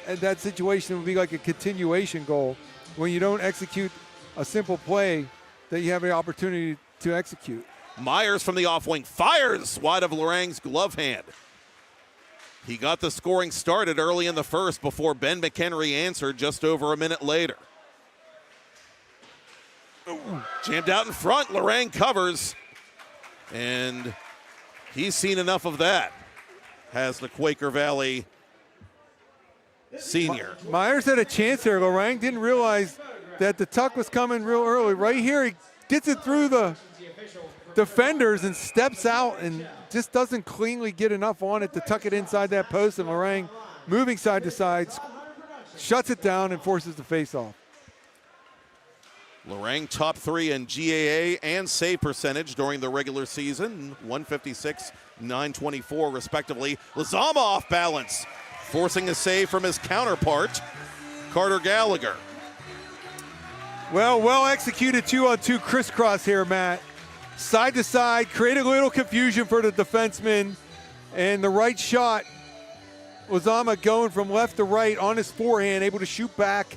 in that situation would be like a continuation goal when you don't execute a simple play that you have the opportunity to execute. Myers from the off wing fires wide of Lorang's glove hand. He got the scoring started early in the first before Ben McHenry answered just over a minute later. Jammed out in front, Lorang covers, and he's seen enough of that, has the Quaker Valley senior. Myers had a chance there. Lorang didn't realize that the tuck was coming real early. Right here, he gets it through the defenders and steps out and just doesn't cleanly get enough on it to tuck it inside that post, and Lorang, moving side to side, shuts it down and forces the face-off. Lorang top 3 in GAA and save percentage during the regular season, 156, 924 respectively. Lizama off balance, forcing a save from his counterpart, Carter Gallagher. Well executed 2-on-2 crisscross here, Matt. Side to side, created a little confusion for the defenseman, and the right shot, Lizama going from left to right on his forehand, able to shoot back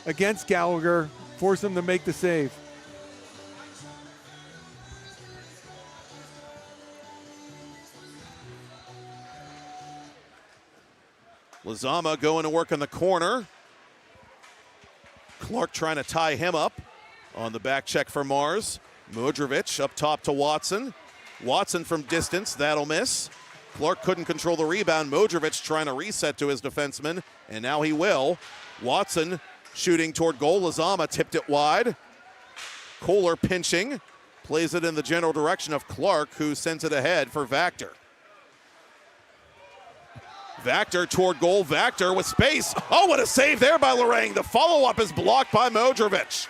against Gallagher, force him to make the save. Lizama going to work in the corner. Clark trying to tie him up on the back check for Mars. Modrovic up top to Watson. Watson from distance, that'll miss. Clark couldn't control the rebound. Modrovic trying to reset to his defenseman, and now he will. Watson shooting toward goal. Lazama tipped it wide. Kohler pinching. Plays it in the general direction of Clark, who sends it ahead for Vactor. Vactor toward goal. Vactor with space. Oh, what a save there by Lorang. The follow-up is blocked by Modrovic.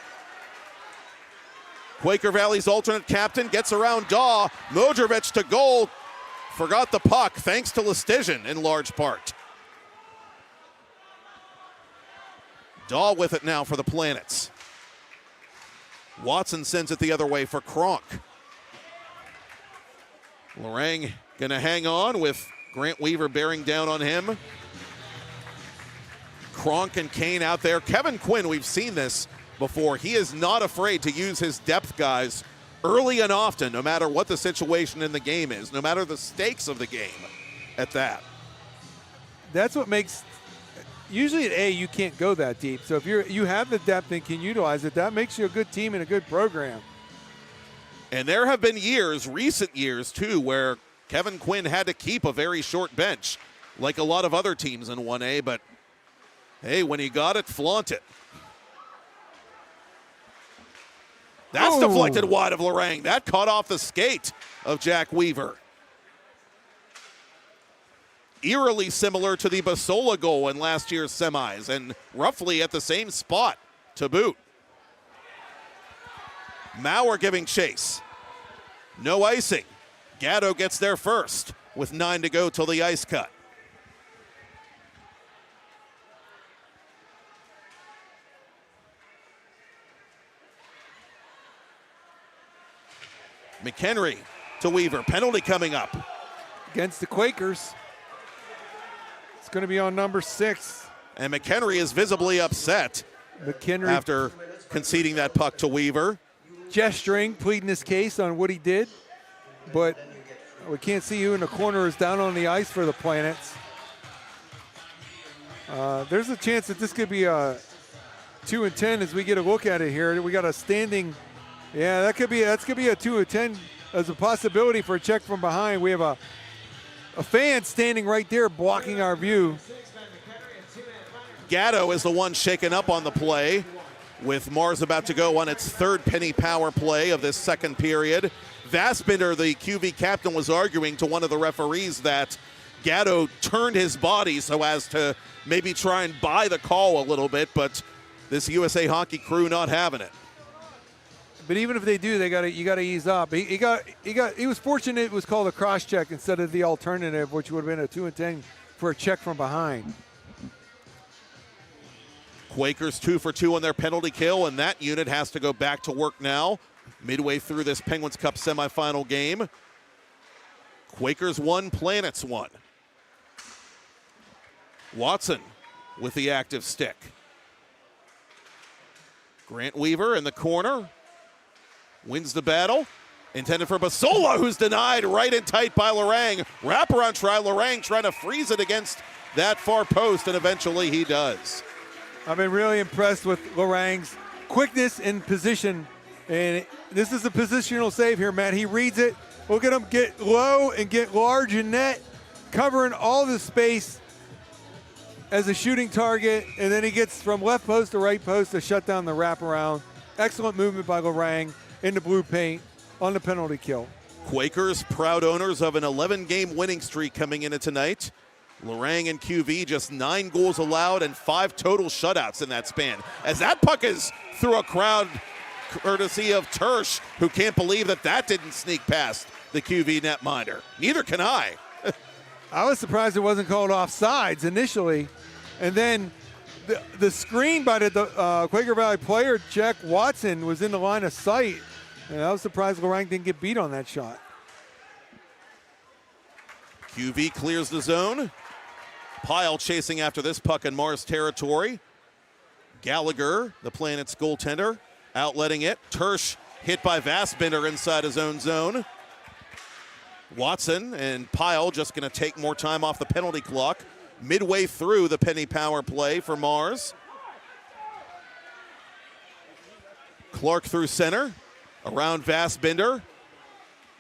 Quaker Valley's alternate captain gets around Daw. Modrovic to goal. Forgot the puck, thanks to Listigian in large part. Daw with it now for the Planets. Watson sends it the other way for Kronk. Lorang gonna hang on with Grant Weaver bearing down on him. Kronk and Kane out there. Kevin Quinn, we've seen this before. He is not afraid to use his depth guys early and often, no matter what the situation in the game is, no matter the stakes of the game at that. That's what makes, usually at A, you can't go that deep. So if you have the depth and can utilize it, that makes you a good team and a good program. And there have been years, recent years too, where Kevin Quinn had to keep a very short bench, like a lot of other teams in 1A, but hey, when he got it, flaunt it. That's deflected wide of Lorang. That caught off the skate of Jack Weaver. Eerily similar to the Basola goal in last year's semis, and roughly at the same spot to boot. Mauer giving chase. No icing. Gatto gets there first with 9 to go till the ice cut. McHenry to Weaver. Penalty coming up. Against the Quakers. It's going to be on number 6. And McHenry is visibly upset after conceding that puck to Weaver. Gesturing, pleading his case on what he did, but we can't see who in the corner is down on the ice for the Planets. There's a chance that this could be a 2-10 as we get a look at it here. We got a standing. Yeah, that's gonna be a 2-10 as a possibility for a check from behind. We have a fan standing right there blocking our view. Gatto is the one shaken up on the play, with Mars about to go on its third penny power play of this second period. Vassbinder, the QV captain, was arguing to one of the referees that Gatto turned his body so as to maybe try and buy the call a little bit, but this USA Hockey crew not having it. But even if they do, you got to ease up. He was fortunate it was called a cross check instead of the alternative, which would have been a 2-10 for a check from behind. Quakers 2 for 2 on their penalty kill, and that unit has to go back to work now, midway through this Penguins Cup semifinal game. Quakers 1, Planets 1. Watson with the active stick. Grant Weaver in the corner. Wins the battle. Intended for Basola, who's denied right in tight by Lorang. Wraparound try. Lorang trying to freeze it against that far post, and eventually he does. I've been really impressed with Lorang's quickness in position. And this is a positional save here, Matt. He reads it. Look at him get low and get large in net, covering all the space as a shooting target. And then he gets from left post to right post to shut down the wraparound. Excellent movement by Lorang in the blue paint on the penalty kill. Quakers, proud owners of an 11-game winning streak coming into tonight. Lorang and QV just 9 goals allowed and 5 total shutouts in that span. As that puck is through a crowd courtesy of Tersch, who can't believe that didn't sneak past the QV netminder. Neither can I. I was surprised it wasn't called offsides initially. And then the screen by the Quaker Valley player, Jack Watson, was in the line of sight. And I was surprised Lorang didn't get beat on that shot. QV clears the zone. Pihl chasing after this puck in Mars territory. Gallagher, the Planet's goaltender, outletting it. Tersch hit by Vassbinder inside his own zone. Watson and Pihl just going to take more time off the penalty clock. Midway through the penny power play for Mars. Clark through center. Around Vassbinder.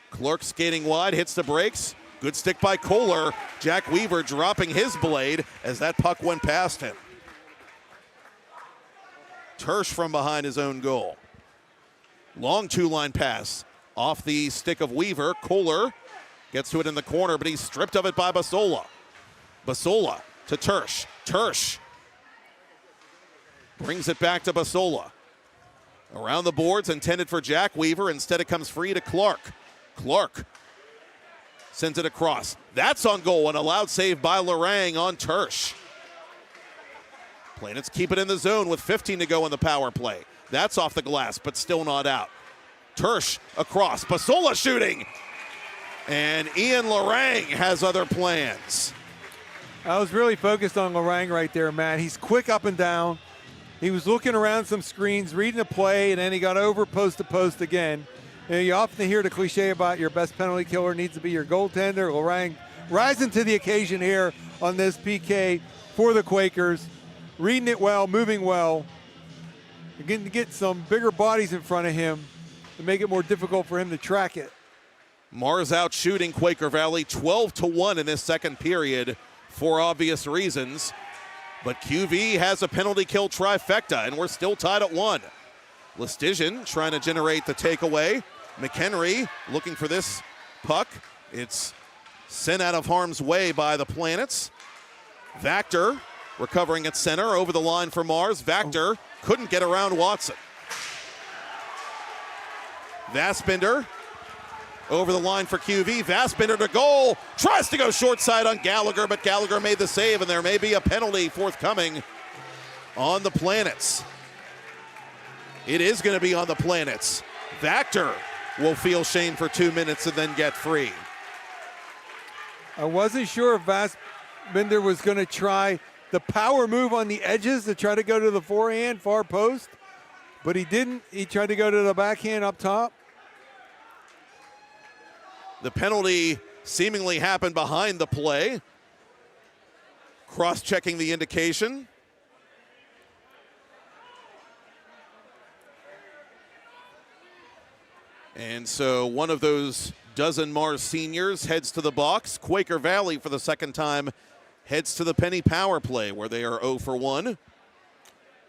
Clark skating wide, hits the brakes. Good stick by Kohler. Jack Weaver dropping his blade as that puck went past him. Tersch from behind his own goal. Long two-line pass off the stick of Weaver. Kohler gets to it in the corner, but he's stripped of it by Basola. Basola to Tersch. Tersch brings it back to Basola. Around the boards, intended for Jack Weaver. Instead, it comes free to Clark. Clark sends it across. That's on goal, and a loud save by Lorang on Tersch. Planets keep it in the zone with 15 to go in the power play. That's off the glass, but still not out. Tersch across. Basola shooting. And Ian Lorang has other plans. I was really focused on Lorang right there, Matt. He's quick up and down. He was looking around some screens, reading a play, and then he got over post to post again. And you often hear the cliche about your best penalty killer needs to be your goaltender. Lorang rising to the occasion here on this PK for the Quakers. Reading it well, moving well. You're getting to get some bigger bodies in front of him to make it more difficult for him to track it. Mars out shooting Quaker Valley 12-1 in this second period for obvious reasons. But QV has a penalty kill trifecta, and we're still tied at 1. Listigian trying to generate the takeaway. McHenry looking for this puck. It's sent out of harm's way by the Planets. Vactor recovering at center over the line for Mars. Vactor couldn't get around Watson. Vaspender over the line for QV. Vaspender to goal. Tries to go short side on Gallagher, but Gallagher made the save, and there may be a penalty forthcoming on the Planets. It is going to be on the Planets. Vactor will feel shame for 2 minutes and then get free. I wasn't sure if Vaspender was going to try the power move on the edges to try to go to the forehand, far post, but he didn't. He tried to go to the backhand up top. The penalty seemingly happened behind the play. Cross-checking the indication. And so one of those dozen Mars seniors heads to the box. Quaker Valley, for the second time, heads to the penny power play, where they are 0 for 1.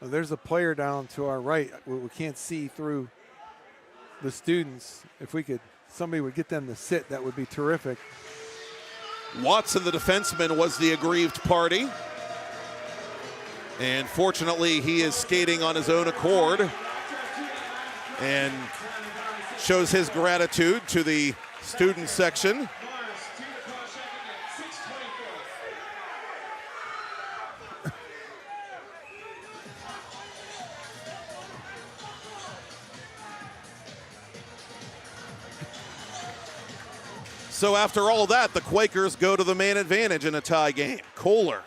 Well, there's a player down to our right. We can't see through the students. If somebody would get them to sit, that would be terrific. Watson, the defenseman, was the aggrieved party. And fortunately, he is skating on his own accord and shows his gratitude to the student section. So after all that, the Quakers go to the man advantage in a tie game. Kohler.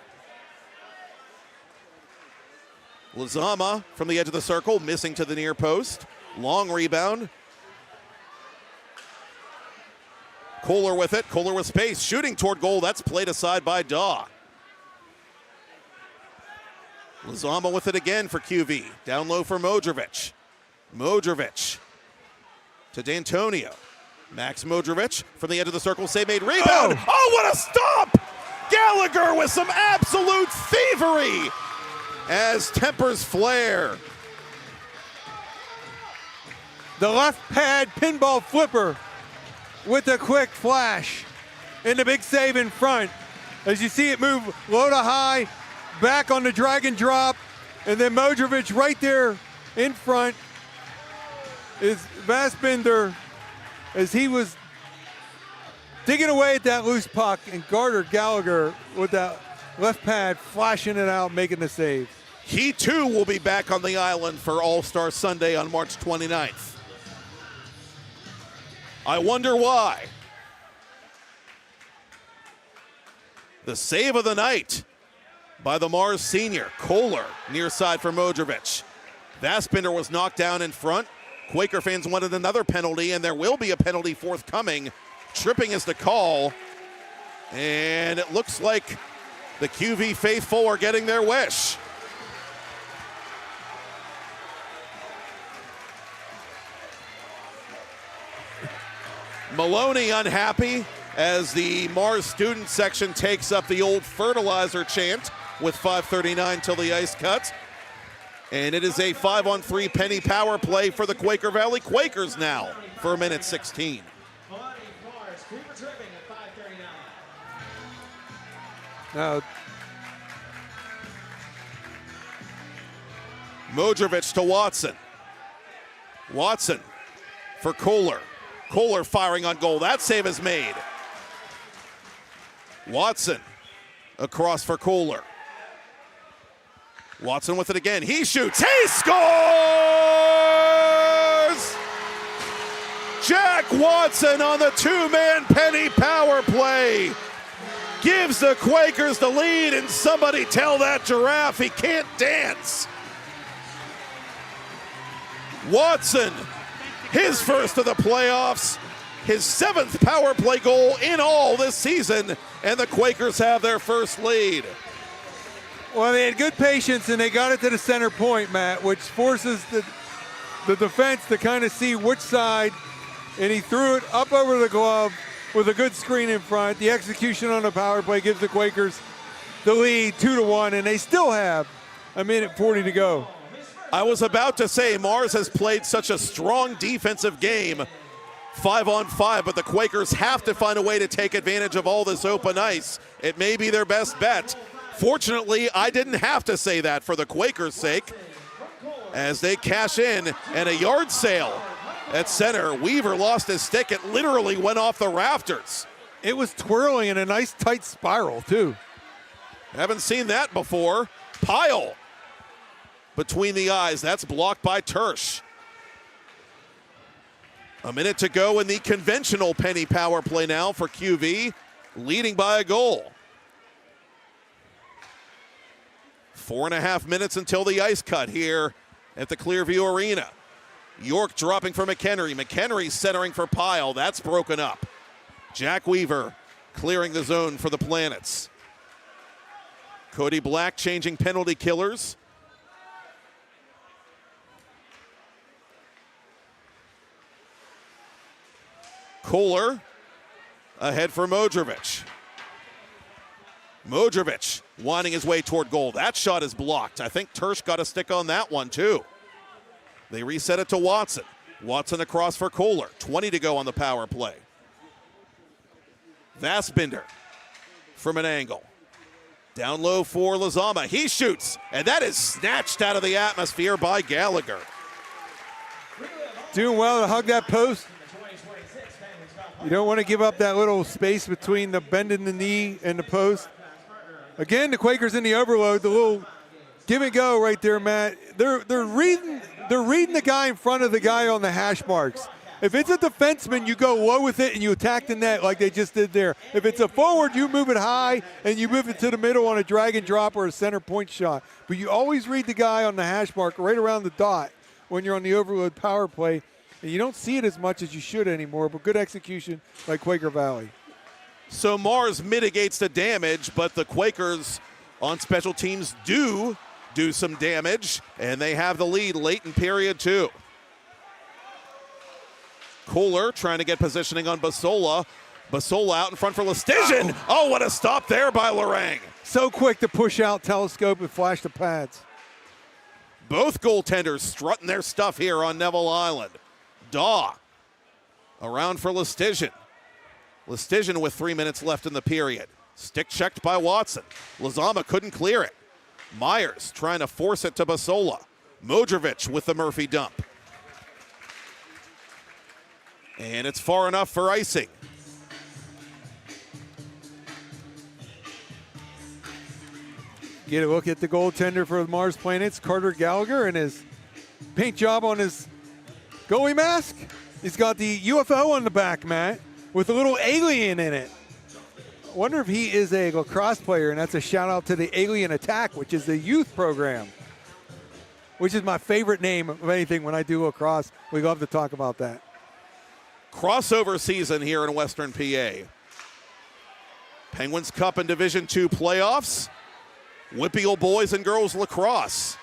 Lizama from the edge of the circle, missing to the near post. Long rebound. Kohler with it. Kohler with space. Shooting toward goal. That's played aside by Daw. Lizama with it again for QV. Down low for Modrovic. Modrovic to D'Antonio. Max Modrovic from the edge of the circle. Save made. Rebound. Oh, what a stop! Gallagher with some absolute thievery as tempers flare. The left pad pinball flipper with a quick flash and the big save in front. As you see it move low to high, back on the drag and drop, and then Modrovic right there in front is Vaspender as he was digging away at that loose puck, and Gallagher with that left pad flashing it out, making the save. He too will be back on the island for All-Star Sunday on March 29th. I wonder why. The save of the night by the Mars senior. Kohler near side for Modrovic. Vaspender was knocked down in front. Quaker fans wanted another penalty, and there will be a penalty forthcoming. Tripping is the call, and it looks like the QV faithful are getting their wish. Maloney unhappy as the Mars student section takes up the old fertilizer chant with 5:39 till the ice cuts. And it is a 5-on-3 penny power play for the Quaker Valley Quakers now for a minute 16. Now, Modrovich to Watson. Watson for Kohler. Kohler firing on goal. That save is made. Watson across for Kohler. Watson with it again. He shoots. He scores! Jack Watson on the two-man penny power play gives the Quakers the lead, and somebody tell that giraffe he can't dance. Watson, his first of the playoffs, his 7th power play goal in all this season, and the Quakers have their first lead. Well, they had good patience, and they got it to the center point, Matt, which forces the defense to kind of see which side, and he threw it up over the glove with a good screen in front. The execution on the power play gives the Quakers the lead 2-1, and they still have a minute 40 to go. I was about to say Mars has played such a strong defensive game, 5-on-5, but the Quakers have to find a way to take advantage of all this open ice. It may be their best bet. Fortunately, I didn't have to say that for the Quakers' sake, as they cash in, and a yard sale at center. Weaver lost his stick. It literally went off the rafters. It was twirling in a nice tight spiral, too. Haven't seen that before. Pihl between the eyes. That's blocked by Tersch. A minute to go in the conventional penny power play now for QV, leading by a goal. 4.5 minutes until the ice cut here at the Clearview Arena. York dropping for McHenry. McHenry centering for Pihl. That's broken up. Jack Weaver clearing the zone for the Planets. Cody Black changing penalty killers. Kohler ahead for Modrovich. Modrovich winding his way toward goal. That shot is blocked. I think Tersch got a stick on that one too. They reset it to Watson. Watson across for Kohler. 20 to go on the power play. Vassbinder from an angle. Down low for Lazama. He shoots, and that is snatched out of the atmosphere by Gallagher. Doing well to hug that post. You don't want to give up that little space between the bend in the knee and the post. Again, the Quakers in the overload, the little give and go right there, Matt. They're reading the guy in front of the guy on the hash marks. If it's a defenseman, you go low with it and you attack the net like they just did there. If it's a forward, you move it high and you move it to the middle on a drag and drop or a center point shot. But you always read the guy on the hash mark right around the dot when you're on the overload power play. And you don't see it as much as you should anymore, but good execution by Quaker Valley. So Mars mitigates the damage, but the Quakers on special teams do some damage, and they have the lead late in period 2. Kohler trying to get positioning on Basola. Basola out in front for Lestigian. Oh, what a stop there by Lorang. So quick to push out, telescope, and flash the pads. Both goaltenders strutting their stuff here on Neville Island. Daw around for Lestigian. Lestigian with 3 minutes left in the period. Stick checked by Watson. Lazama couldn't clear it. Myers trying to force it to Basola. Modrovich with the Murphy dump. And it's far enough for icing. Get a look at the goaltender for the Mars Planets, Carter Gallagher, and his paint job on his goalie mask. He's got the UFO on the back, Matt, with a little alien in it. I wonder if he is a lacrosse player, and that's a shout out to the Alien Attack, which is the youth program, which is my favorite name of anything when I do lacrosse. We love to talk about that. Crossover season here in Western PA. Penguins Cup and Division II playoffs. Whippeal boys and girls lacrosse.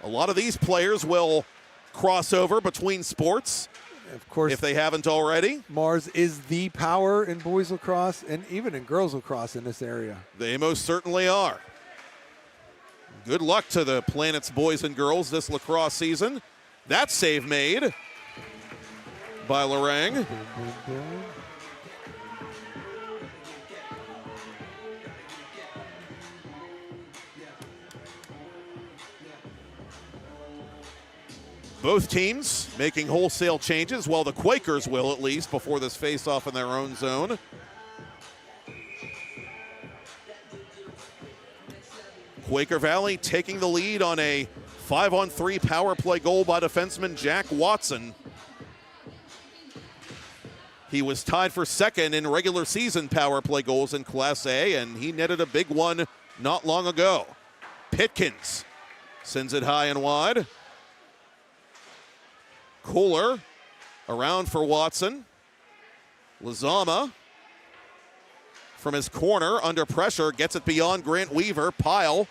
A lot of these players will cross over between sports. Of course, if they haven't already. Mars is the power in boys lacrosse and even in girls lacrosse in this area. They most certainly are. Good luck to the Planet's boys and girls this lacrosse season. That save made by Lorang. Both teams making wholesale changes, well, the Quakers will at least before this face-off in their own zone. Quaker Valley taking the lead on a 5-on-3 power play goal by defenseman Jack Watson. He was tied for second in regular season power play goals in Class A, and he netted a big one not long ago. Pitkins sends it high and wide. Kohler around for Watson. Lazama from his corner under pressure gets it beyond Grant Weaver. Pihl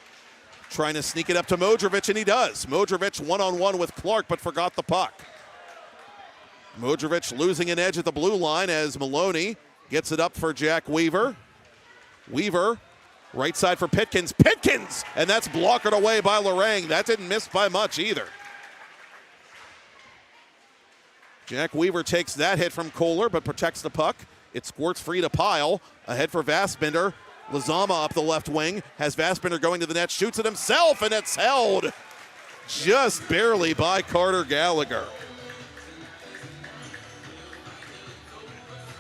trying to sneak it up to Modrovic, and he does. Modrovic one-on-one with Clark, but forgot the puck. Modrovic losing an edge at the blue line as Maloney gets it up for Jack Weaver. Weaver, right side for Pitkins. Pitkins! And that's blocked away by Lorang. That didn't miss by much either. Jack Weaver takes that hit from Kohler, but protects the puck. It squirts free to Pihl. Ahead for Vassbinder. Lazama up the left wing. Has Vassbinder going to the net. Shoots it himself, and it's held just barely by Carter Gallagher.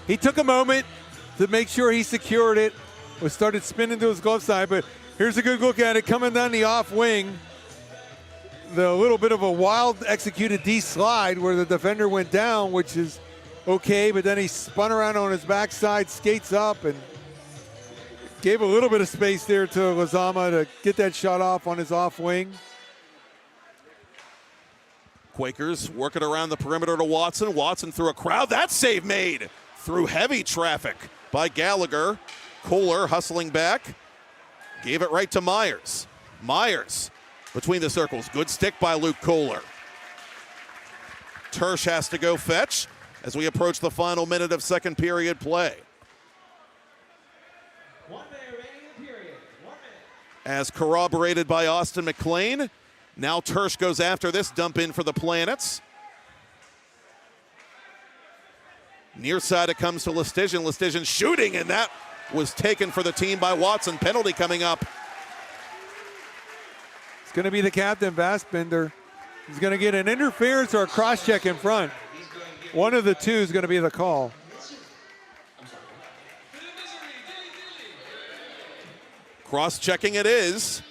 He took a moment to make sure he secured it. Started spinning to his glove side, but here's a good look at it coming down the off wing. The little bit of a wild executed D slide where the defender went down, which is okay, but then he spun around on his backside, skates up, and gave a little bit of space there to Lazama to get that shot off on his off wing. Quakers working around the perimeter to Watson. Watson through a crowd. That save made through heavy traffic by Gallagher. Kohler hustling back. Gave it right to Myers. Myers between the circles. Good stick by Luke Kohler. Tersch has to go fetch as we approach the final minute of second period play. 1 minute remaining in the period. 1 minute. As corroborated by Austin McLean. Now Tersch goes after this dump in for the Planets. Near side it comes to Lestigian. Lestigian shooting, and that was taken for the team by Watson. Penalty coming up. It's going to be the captain, Vassbinder. He's going to get an interference or a cross-check in front. One of the two is going to be the call. Cross-checking it is.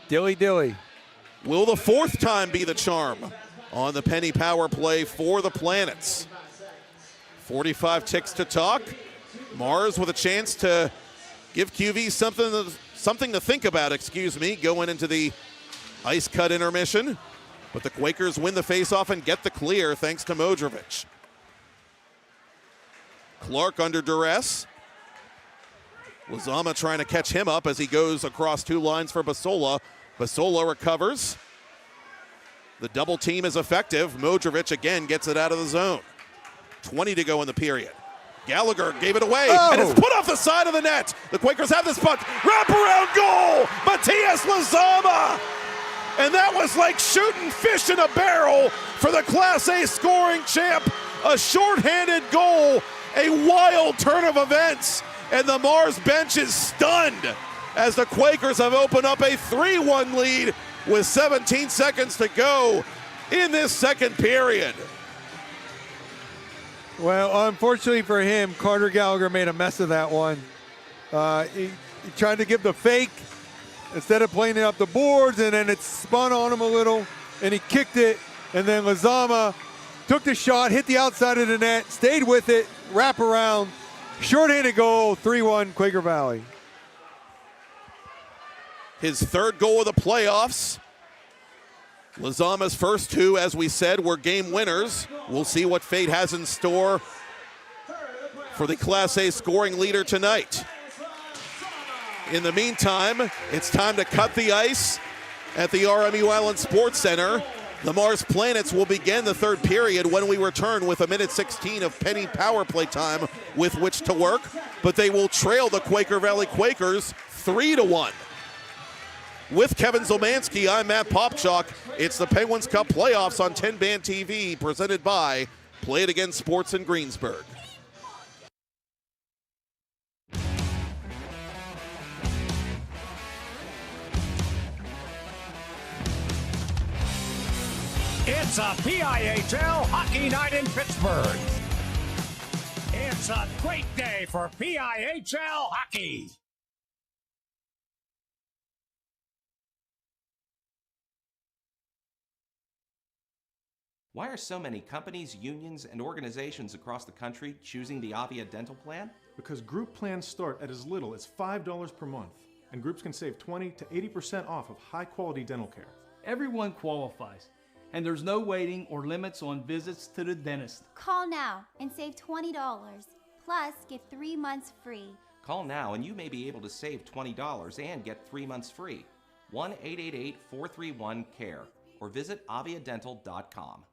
Dilly. Will the fourth time be the charm on the penny power play for the Planets? 45 ticks to talk. Mars with a chance to give QV something to think about, going into the ice cut intermission. But the Quakers win the faceoff and get the clear thanks to Modrovic. Clark under duress. Lazama trying to catch him up as he goes across two lines for Basola. Basola recovers. The double team is effective. Modrovic again gets it out of the zone. 20 to go in the period. Gallagher gave it away, and it's put off the side of the net. The Quakers have this puck. Wraparound goal! Matthias Lazama! And that was like shooting fish in a barrel for the Class A scoring champ. A shorthanded goal, a wild turn of events, and the Mars bench is stunned as the Quakers have opened up a 3-1 lead with 17 seconds to go in this second period. Well, unfortunately for him, Carter Gallagher made a mess of that one. He tried to give the fake instead of playing it up the boards, and then it spun on him a little, and he kicked it, and then Lazama took the shot, hit the outside of the net, stayed with it, wrap around, short-handed goal, 3-1 Quaker Valley. His third goal of the playoffs. Lazama's first two, as we said, were game winners. We'll see what fate has in store for the Class A scoring leader tonight. In the meantime, it's time to cut the ice at the RMU Island Sports Center. The Mars Planets will begin the third period when we return with a minute 16 of penny power play time with which to work, but they will trail the Quaker Valley Quakers 3-1. With Kevin Zielmanski, I'm Matt Popchock. It's the Penguins Cup playoffs on TenbandTV, presented by Play It Again Sports in Greensburg. It's a PIHL hockey night in Pittsburgh. It's a great day for PIHL hockey. Why are so many companies, unions, and organizations across the country choosing the Avia dental plan? Because group plans start at as little as $5 per month, and groups can save 20 to 80% off of high-quality dental care. Everyone qualifies, and there's no waiting or limits on visits to the dentist. Call now and save $20. Plus, get 3 months free. Call now and you may be able to save $20 and get 3 months free. 1-888-431-CARE or visit aviadental.com.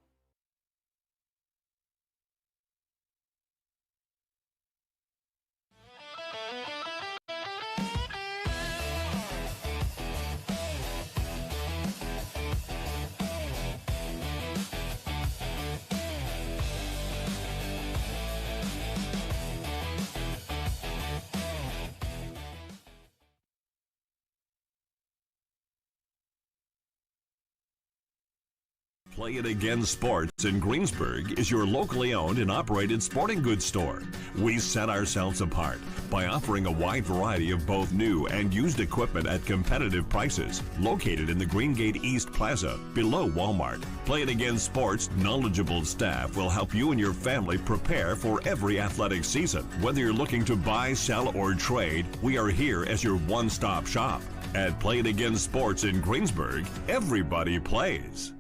Play It Again Sports in Greensburg is your locally owned and operated sporting goods store. We set ourselves apart by offering a wide variety of both new and used equipment at competitive prices, located in the Greengate East Plaza, below Walmart. Play It Again Sports' knowledgeable staff will help you and your family prepare for every athletic season. Whether you're looking to buy, sell, or trade, we are here as your one-stop shop. At Play It Again Sports in Greensburg, everybody plays.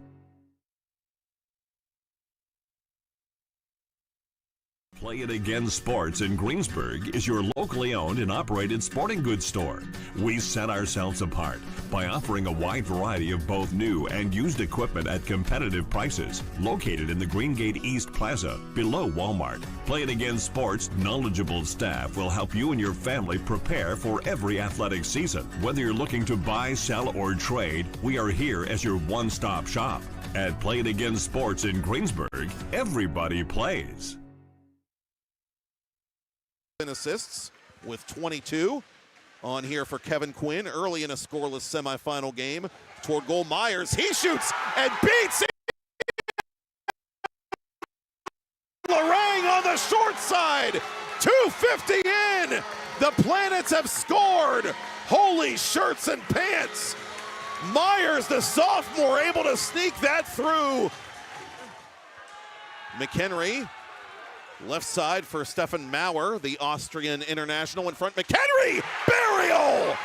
Play It Again Sports in Greensburg is your locally owned and operated sporting goods store. We set ourselves apart by offering a wide variety of both new and used equipment at competitive prices, located in the Greengate East Plaza, below Walmart. Play It Again Sports' knowledgeable staff will help you and your family prepare for every athletic season. Whether you're looking to buy, sell, or trade, we are here as your one-stop shop. At Play It Again Sports in Greensburg, everybody plays. Assists with 22 on here for Kevin Quinn early in a scoreless semifinal game. Toward goal, Myers, he shoots and beats it. Lorang on the short side, 250 in. The Planets have scored. Holy shirts and pants. Myers, the sophomore, able to sneak that through. McHenry, left side for Stefan Maurer, the Austrian international in front. McHenry, burial!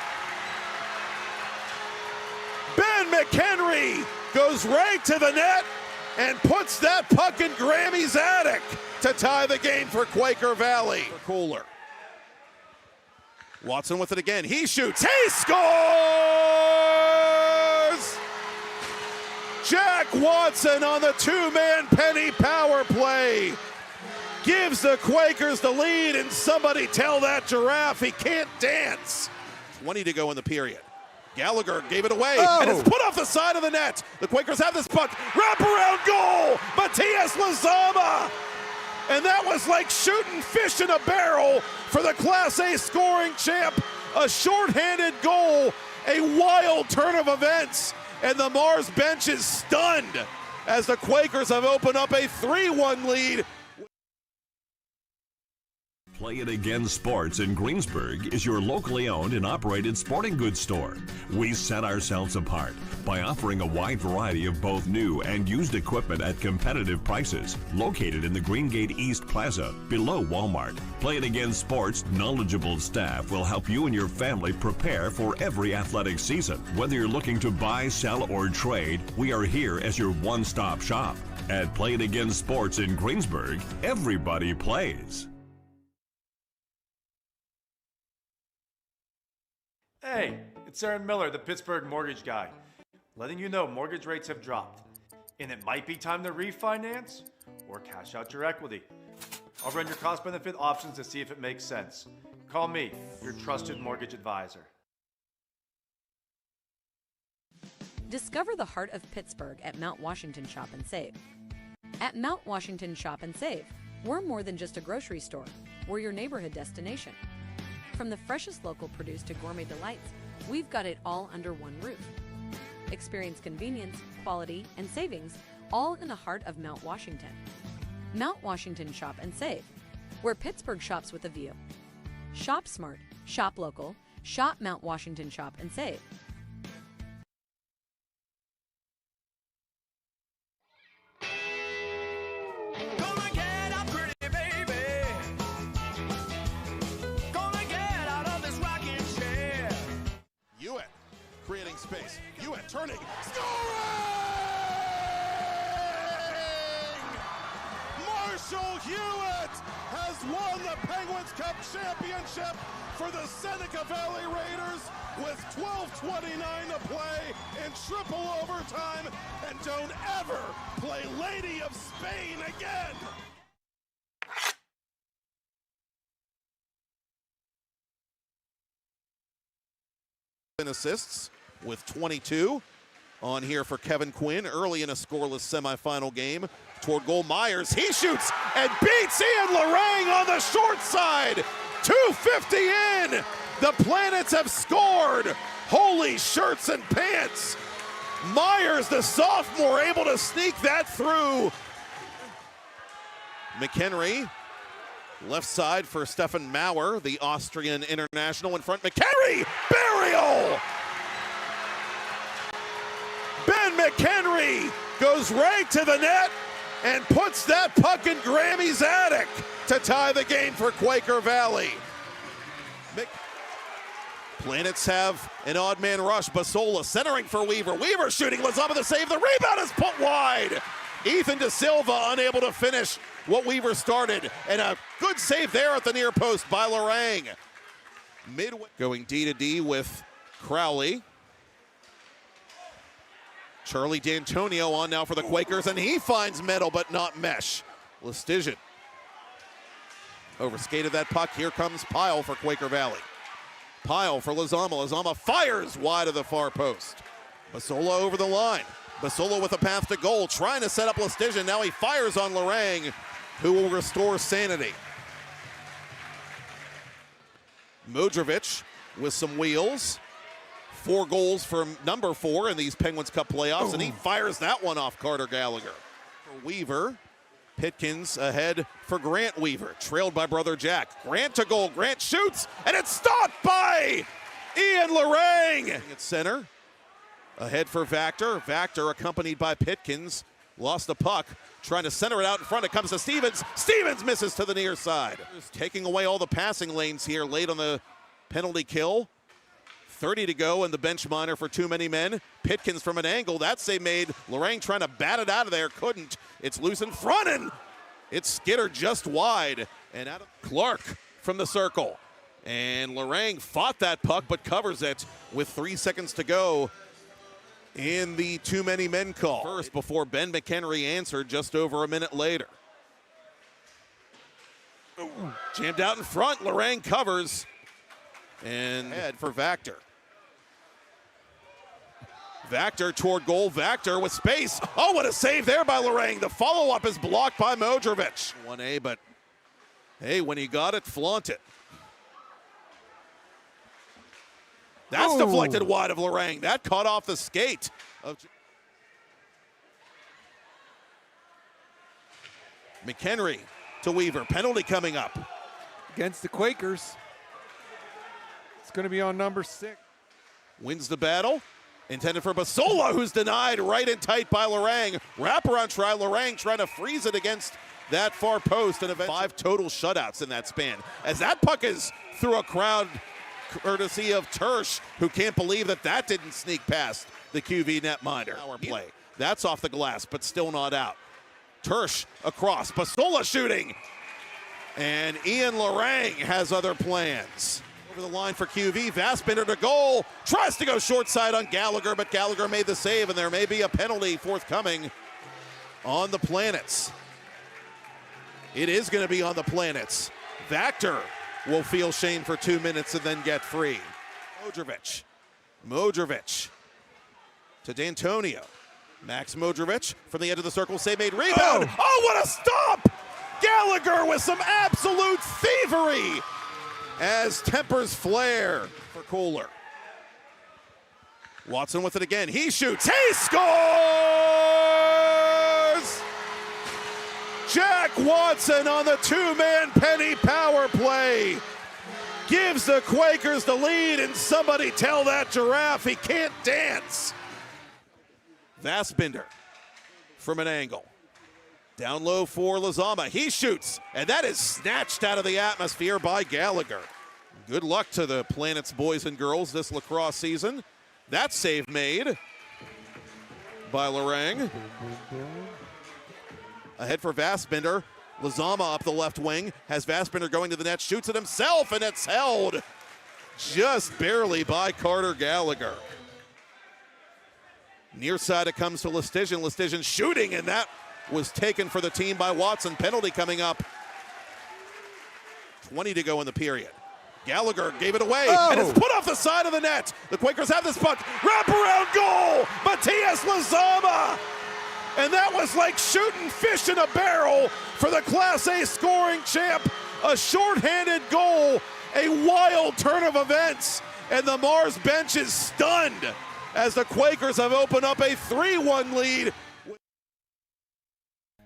Ben McHenry goes right to the net and puts that puck in Grammy's attic to tie the game for Quaker Valley. Kohler. Watson with it again. He shoots. He scores! Jack Watson on the two-man penny power play gives the Quakers the lead, and somebody tell that giraffe he can't dance. 20 to go in the period. Gallagher gave it away, and it's put off the side of the net. The Quakers have this puck. Wraparound goal, Matias Lazama. And that was like shooting fish in a barrel for the Class A scoring champ. A shorthanded goal, a wild turn of events, and the Mars bench is stunned as the Quakers have opened up a 3-1 lead. Play It Again Sports in Greensburg is your locally owned and operated sporting goods store. We set ourselves apart by offering a wide variety of both new and used equipment at competitive prices, located in the Greengate East Plaza, below Walmart. Play It Again Sports' knowledgeable staff will help you and your family prepare for every athletic season. Whether you're looking to buy, sell, or trade, we are here as your one-stop shop. At Play It Again Sports in Greensburg, everybody plays. Hey, it's Aaron Miller, the Pittsburgh mortgage guy, letting you know mortgage rates have dropped. and it might be time to refinance or cash out your equity. I'll run your cost-benefit options to see if it makes sense. Call me, your trusted mortgage advisor. Discover the heart of Pittsburgh at Mount Washington Shop and Save. At Mount Washington Shop and Save, we're more than just a grocery store. We're your neighborhood destination. From the freshest local produce to gourmet delights, we've got it all under one roof. Experience convenience, quality, and savings all in the heart of Mount Washington. Mount Washington Shop and Save, where Pittsburgh shops with a view. Shop smart, shop local, shop Mount Washington Shop and Save. Creating space. Hewitt turning. Scoring! Marshall Hewitt has won the Penguins Cup championship for the Seneca Valley Raiders with 12:29 to play in triple overtime. And don't ever play Lady of Spain again. Assists with 22 on here for Kevin Quinn early in a scoreless semifinal game. Toward goal, Myers, he shoots and beats Ian Lorang on the short side. 250 in. The Planets have scored. Holy shirts and pants. Myers, the sophomore, able to sneak that through. McHenry, left side for Stefan Mauer, the Austrian international. In front, McHenry, burial! Ben McHenry goes right to the net and puts that puck in Grammy's attic to tie the game for Quaker Valley. Planets have an odd man rush. Basola centering for Weaver. Weaver shooting. Lazama the save. The rebound is put wide. Ethan De Silva unable to finish what Weaver started. And a good save there at the near post by Lorang. Midway going D to D with Crowley. Charlie D'Antonio on now for the Quakers, and he finds metal but not mesh. Lestigian overskated that puck. Here comes Pihl for Quaker Valley. Pihl for Lazama. Lazama fires wide of the far post. Basola over the line. Basola with a path to goal, trying to set up Lestigian. Now he fires on Lorang, who will restore sanity. Modrovic with some wheels. 4 goals for number 4 in these Penguins Cup playoffs, and he fires that one off Carter Gallagher. For Weaver, Pitkins ahead for Grant Weaver, trailed by brother Jack. Grant to goal, Grant shoots, and it's stopped by Ian Lorang. At center, ahead for Vactor. Vactor accompanied by Pitkins, lost the puck, trying to center it out in front. It comes to Stevens. Stevens misses to the near side. Taking away all the passing lanes here late on the penalty kill. 30 to go in the bench minor for too many men. Pitkins from an angle, that save made. Lorang trying to bat it out of there, couldn't. It's loose in front, and it's skittered just wide. And out of Clark from the circle. And Lorang fought that puck, but covers it with 3 seconds to go in the too many men call. First, before Ben McHenry answered just over a minute later. Jammed out in front, Lorang covers. And head for Vactor. Vactor toward goal. Vactor with space. Oh, what a save there by Lorang. The follow-up is blocked by Modrovic. 1A, but hey, when he got it, flaunt it. That's deflected wide of Lorang. That caught off the skate of McHenry to Weaver. Penalty coming up. Against the Quakers. It's going to be on number 6. Wins the battle. Intended for Basola, who's denied right and tight by Lorang. Wraparound try. Lorang trying to freeze it against that far post. And 5 total shutouts in that span. As that puck is through a crowd courtesy of Tersch, who can't believe that that didn't sneak past the QV netminder. Power play. That's off the glass, but still not out. Tersch across. Basola shooting. And Ian Lorang has other plans. Over the line for QV, Vaspinner to goal, tries to go short side on Gallagher, but Gallagher made the save, and there may be a penalty forthcoming on the Planets. It is going to be on the Planets. Vactor will feel shame for 2 minutes and then get free. Modrovic to D'Antonio. Max Modrovic from the edge of the circle, save made, rebound. Oh, what a stop! Gallagher with some absolute thievery as tempers flare for Kohler. Watson with it again. He shoots. He scores! Jack Watson on the two-man penny power play gives the Quakers the lead, and somebody tell that giraffe he can't dance. Vastbinder from an angle. Down low for Lizama. He shoots, and that is snatched out of the atmosphere by Gallagher. Good luck to the Planets boys and girls this lacrosse season. That save made by Lorang. Ahead for Vastbinder. Lizama up the left wing. Has Vastbinder going to the net. Shoots it himself, and it's held just barely by Carter Gallagher. Near side it comes to Listigian. Listigian shooting, and that was taken for the team by Watson. Penalty coming up. 20 to go in the period. Gallagher gave it away, and it's put off the side of the net. The Quakers have this puck. Wraparound goal, Matias Lizama. And that was like shooting fish in a barrel for the Class A scoring champ. A shorthanded goal, a wild turn of events, and the Mars bench is stunned as the Quakers have opened up a 3-1 lead.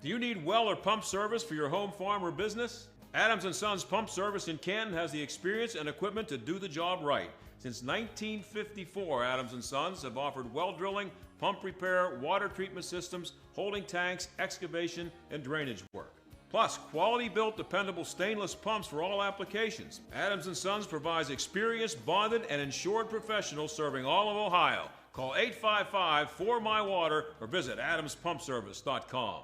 Do you need well or pump service for your home, farm, or business? Adams & Sons Pump Service in Canton has the experience and equipment to do the job right. Since 1954, Adams & Sons have offered well drilling, pump repair, water treatment systems, holding tanks, excavation, and drainage work. Plus, quality-built, dependable stainless pumps for all applications. Adams & Sons provides experienced, bonded, and insured professionals serving all of Ohio. Call 855-4MY-WATER or visit adamspumpservice.com.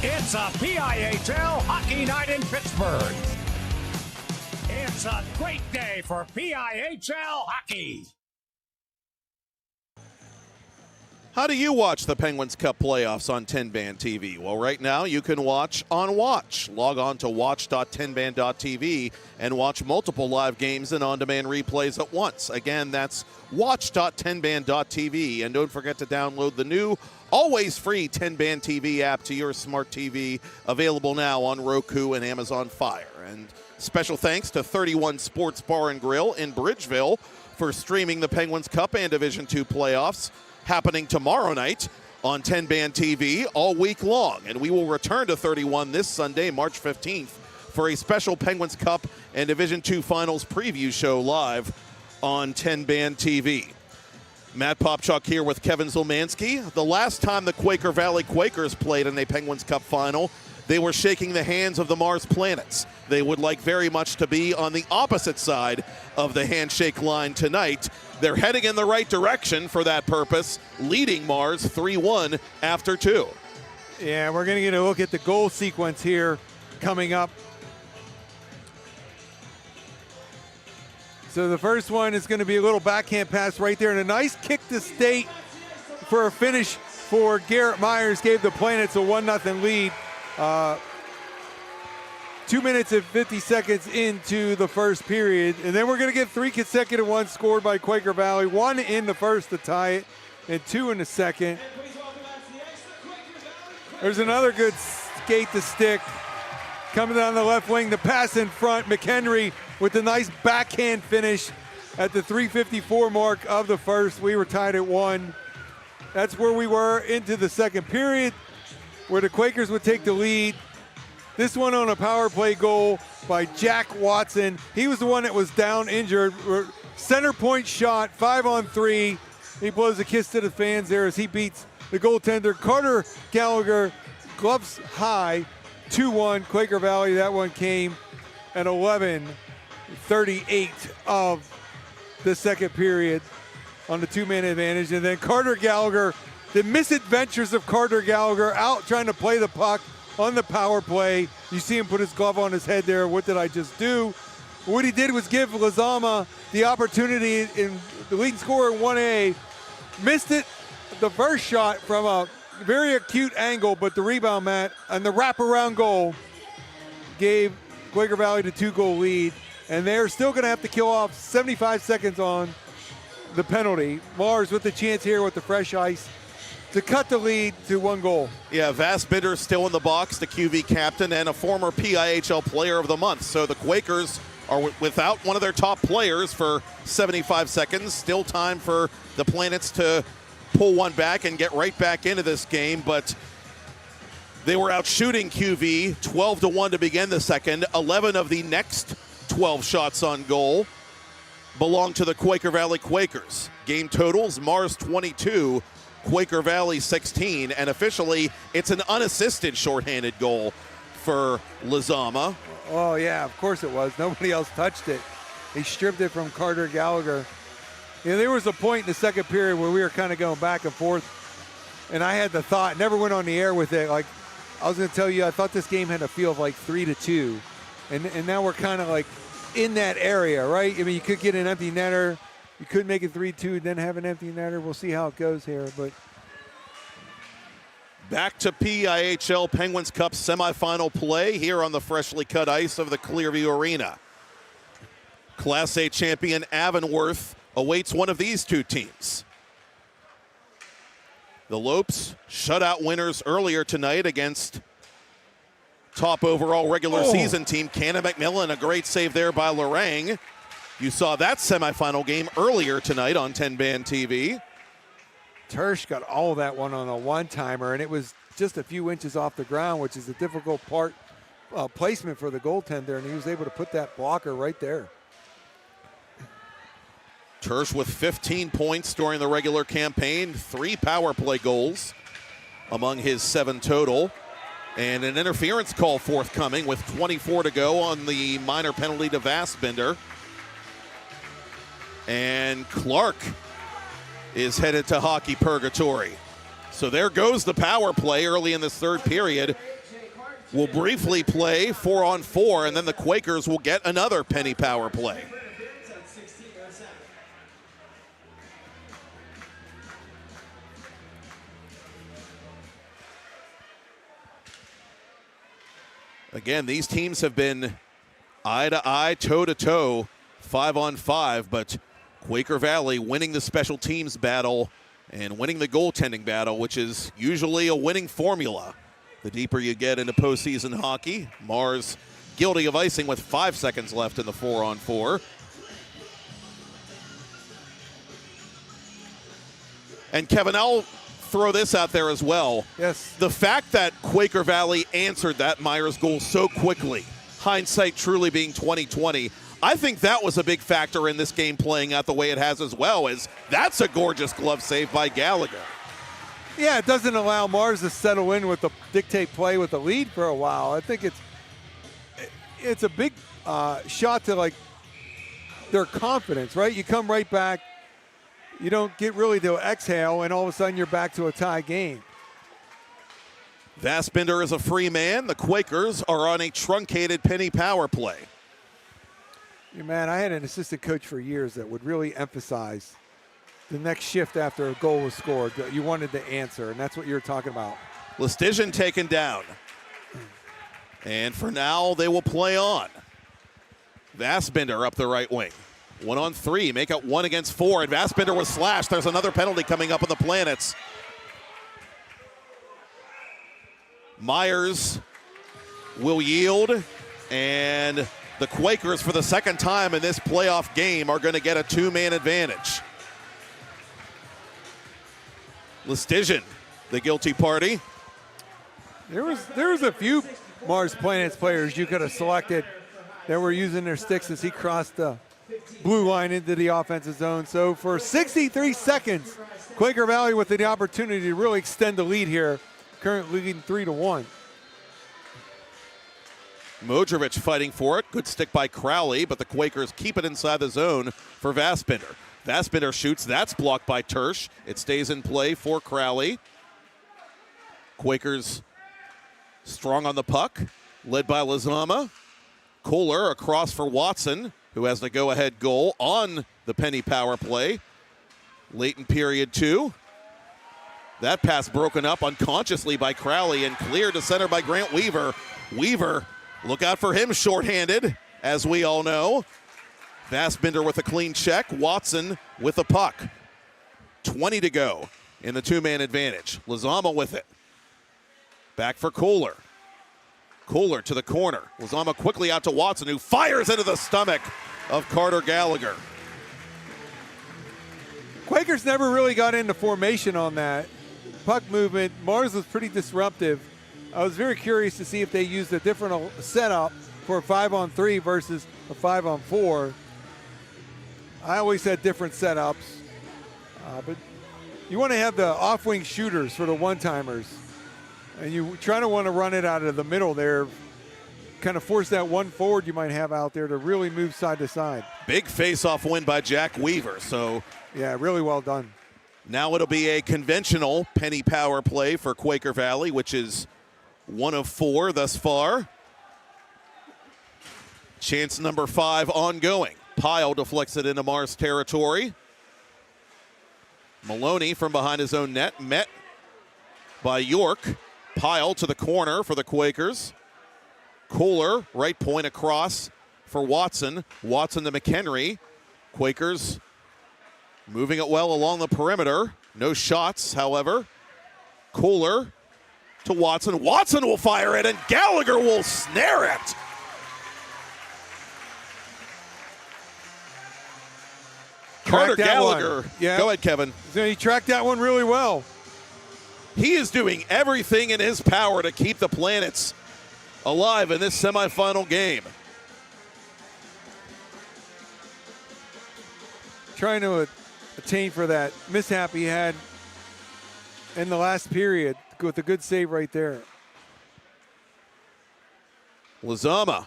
It's a PIHL hockey night in Pittsburgh. It's a great day for PIHL hockey. How do you watch the Penguins Cup playoffs on TenbandTV? Well, right now you can watch on Watch. Log on to watch.tenband.tv and watch multiple live games and on-demand replays at once. Again, that's watch.tenband.tv. And don't forget to download the new, always free TenbandTV app to your smart TV, available now on Roku and Amazon Fire. And special thanks to 31 Sports Bar and Grill in Bridgeville for streaming the Penguins Cup and Division II playoffs, happening tomorrow night on TenbandTV all week long. And we will return to 31 this Sunday, March 15th, for a special Penguins Cup and Division II Finals preview show live on TenbandTV. Matt Popchock here with Kevin Zielmanski. The last time the Quaker Valley Quakers played in a Penguins Cup final, they were shaking the hands of the Mars Planets. They would like very much to be on the opposite side of the handshake line tonight. They're heading in the right direction for that purpose, leading Mars 3-1 after 2. Yeah, we're going to get a look at the goal sequence here coming up. So the first one is going to be a little backhand pass right there, and a nice kick to state for a finish for Garrett Myers. Gave the Planets a 1-0 lead. 2 minutes and 50 seconds into the first period. And then we're going to get 3 consecutive ones scored by Quaker Valley. 1 in the first to tie it, and 2 in the second. There's another good skate to stick. Coming down the left wing, the pass in front. McHenry with a nice backhand finish at the 3:54 mark of the first. We were tied at 1. That's where we were into the second period, where the Quakers would take the lead. This one on a power play goal by Jack Watson. He was the one that was down injured. Center point shot, 5-on-3. He blows a kiss to the fans there as he beats the goaltender Carter Gallagher, gloves high, 2-1 Quaker Valley. That one came at 11:38 of the second period on the two-man advantage. And then Carter Gallagher, the misadventures of Carter Gallagher out trying to play the puck on the power play. You see him put his glove on his head there. What did I just do? What he did was give Lizama the opportunity in the leading scorer in 1A. Missed it the first shot from a very acute angle, but the rebound, Matt, and the wraparound goal gave Quaker Valley the 2-goal lead, and they're still going to have to kill off 75 seconds on the penalty. Mars with the chance here with the fresh ice to cut the lead to 1 goal. Yeah, Vassbinder still in the box, the QV captain and a former PIHL Player of the Month. So the Quakers are without one of their top players for 75 seconds. Still time for the Planets to pull one back and get right back into this game, but they were out shooting QV 12-1 to begin the second. 11 of the next 12 shots on goal belong to the Quaker Valley Quakers. Game totals, Mars 22, Quaker Valley 16, and officially it's an unassisted shorthanded goal for Lizama. Oh yeah, of course it was. Nobody else touched it. He stripped it from Carter Gallagher. You know, there was a point in the second period where we were kind of going back and forth, and I had the thought, never went on the air with it, like I was going to tell you, I thought this game had a feel of like 3-2, and now we're kind of like in that area, right? I mean, you could get an empty netter, you could make it 3-2, then have an empty netter. We'll see how it goes here, but back to PIHL Penguins Cup semifinal play here on the freshly cut ice of the Clearview Arena. Class A champion Avonworth awaits one of these two teams. The Lopes shutout winners earlier tonight against top overall regular season team Cannon McMillan. A great save there by Lorang. You saw that semifinal game earlier tonight on 10-Band TV. Tersch got all of that one on a one-timer, and it was just a few inches off the ground, which is a difficult placement for the goaltender, and he was able to put that blocker right there. Tersch with 15 points during the regular campaign, 3 power play goals among his 7 total, and an interference call forthcoming with 24 to go on the minor penalty to Vassbinder. And Clark is headed to hockey purgatory. So there goes the power play early in this third period. We'll briefly play 4-on-4, and then the Quakers will get another penny power play. Again, these teams have been eye-to-eye, toe-to-toe, 5-on-5, but Quaker Valley winning the special teams battle and winning the goaltending battle, which is usually a winning formula. The deeper you get into postseason hockey, Mars guilty of icing with 5 seconds left in the 4-on-4. And Kevin, I'll throw this out there as well. Yes. The fact that Quaker Valley answered that Myers goal so quickly, hindsight truly being 20/20, I think that was a big factor in this game playing out the way it has as well, as that's a gorgeous glove save by Gallagher. Yeah, it doesn't allow Mars to settle in with the dictate play with the lead for a while. I think it's a big shot to like their confidence, right? You come right back, you don't get really to exhale, and all of a sudden you're back to a tie game. Vassbinder is a free man. The Quakers are on a truncated penny power play. Yeah, man, I had an assistant coach for years that would really emphasize the next shift after a goal was scored. You wanted the answer, and that's what you're talking about. Listigian taken down. And for now, they will play on. Vassbinder up the right wing. 1-on-3, make it 1 against 4, and Vassbinder was slashed. There's another penalty coming up on the Planets. Myers will yield, and the Quakers, for the second time in this playoff game, are going to get a 2-man advantage. Listigian, the guilty party. There was a few Mars Planets players you could have selected that were using their sticks as he crossed the blue line into the offensive zone. So for 63 seconds, Quaker Valley with the opportunity to really extend the lead here, currently leading 3-1. Modrovic fighting for it. Good stick by Crowley, but the Quakers keep it inside the zone for Vassbinder. Vassbinder shoots. That's blocked by Tersch. It stays in play for Crowley. Quakers strong on the puck, led by Lizama. Kohler across for Watson, who has the go-ahead goal on the Penny power play. Late in period 2. That pass broken up unconsciously by Crowley and cleared to center by Grant Weaver. Weaver, look out for him shorthanded, as we all know. Fassbinder with a clean check. Watson with the puck. 20 to go in the two-man advantage. Lizama with it. Back for Kohler. Kohler to the corner. Lizama quickly out to Watson, who fires into the stomach of Carter Gallagher. Quakers never really got into formation on that. Puck movement, Mars was pretty disruptive. I was very curious to see if they used a different setup for a 5-on-3 versus a 5-on-4. I always had different setups, but you want to have the off-wing shooters for the one-timers, and you try to want to run it out of the middle there, kind of force that one forward you might have out there to really move side to side. Big face-off win by Jack Weaver, so yeah, really well done. Now it'll be a conventional Penny power play for Quaker Valley, which is 1 of 4 thus far. Chance number 5 ongoing. Pihl deflects it into Mars territory. Maloney from behind his own net, met by York. Pihl to the corner for the Quakers. Kohler, right point across for Watson. Watson to McHenry. Quakers moving it well along the perimeter. No shots, however. Kohler to Watson. Watson will fire it, and Gallagher will snare it. Carter Gallagher. Yeah. Go ahead, Kevin. So he tracked that one really well. He is doing everything in his power to keep the Planets alive in this semifinal game. Trying to attain for that mishap he had in the last period with a good save right there. Lizama.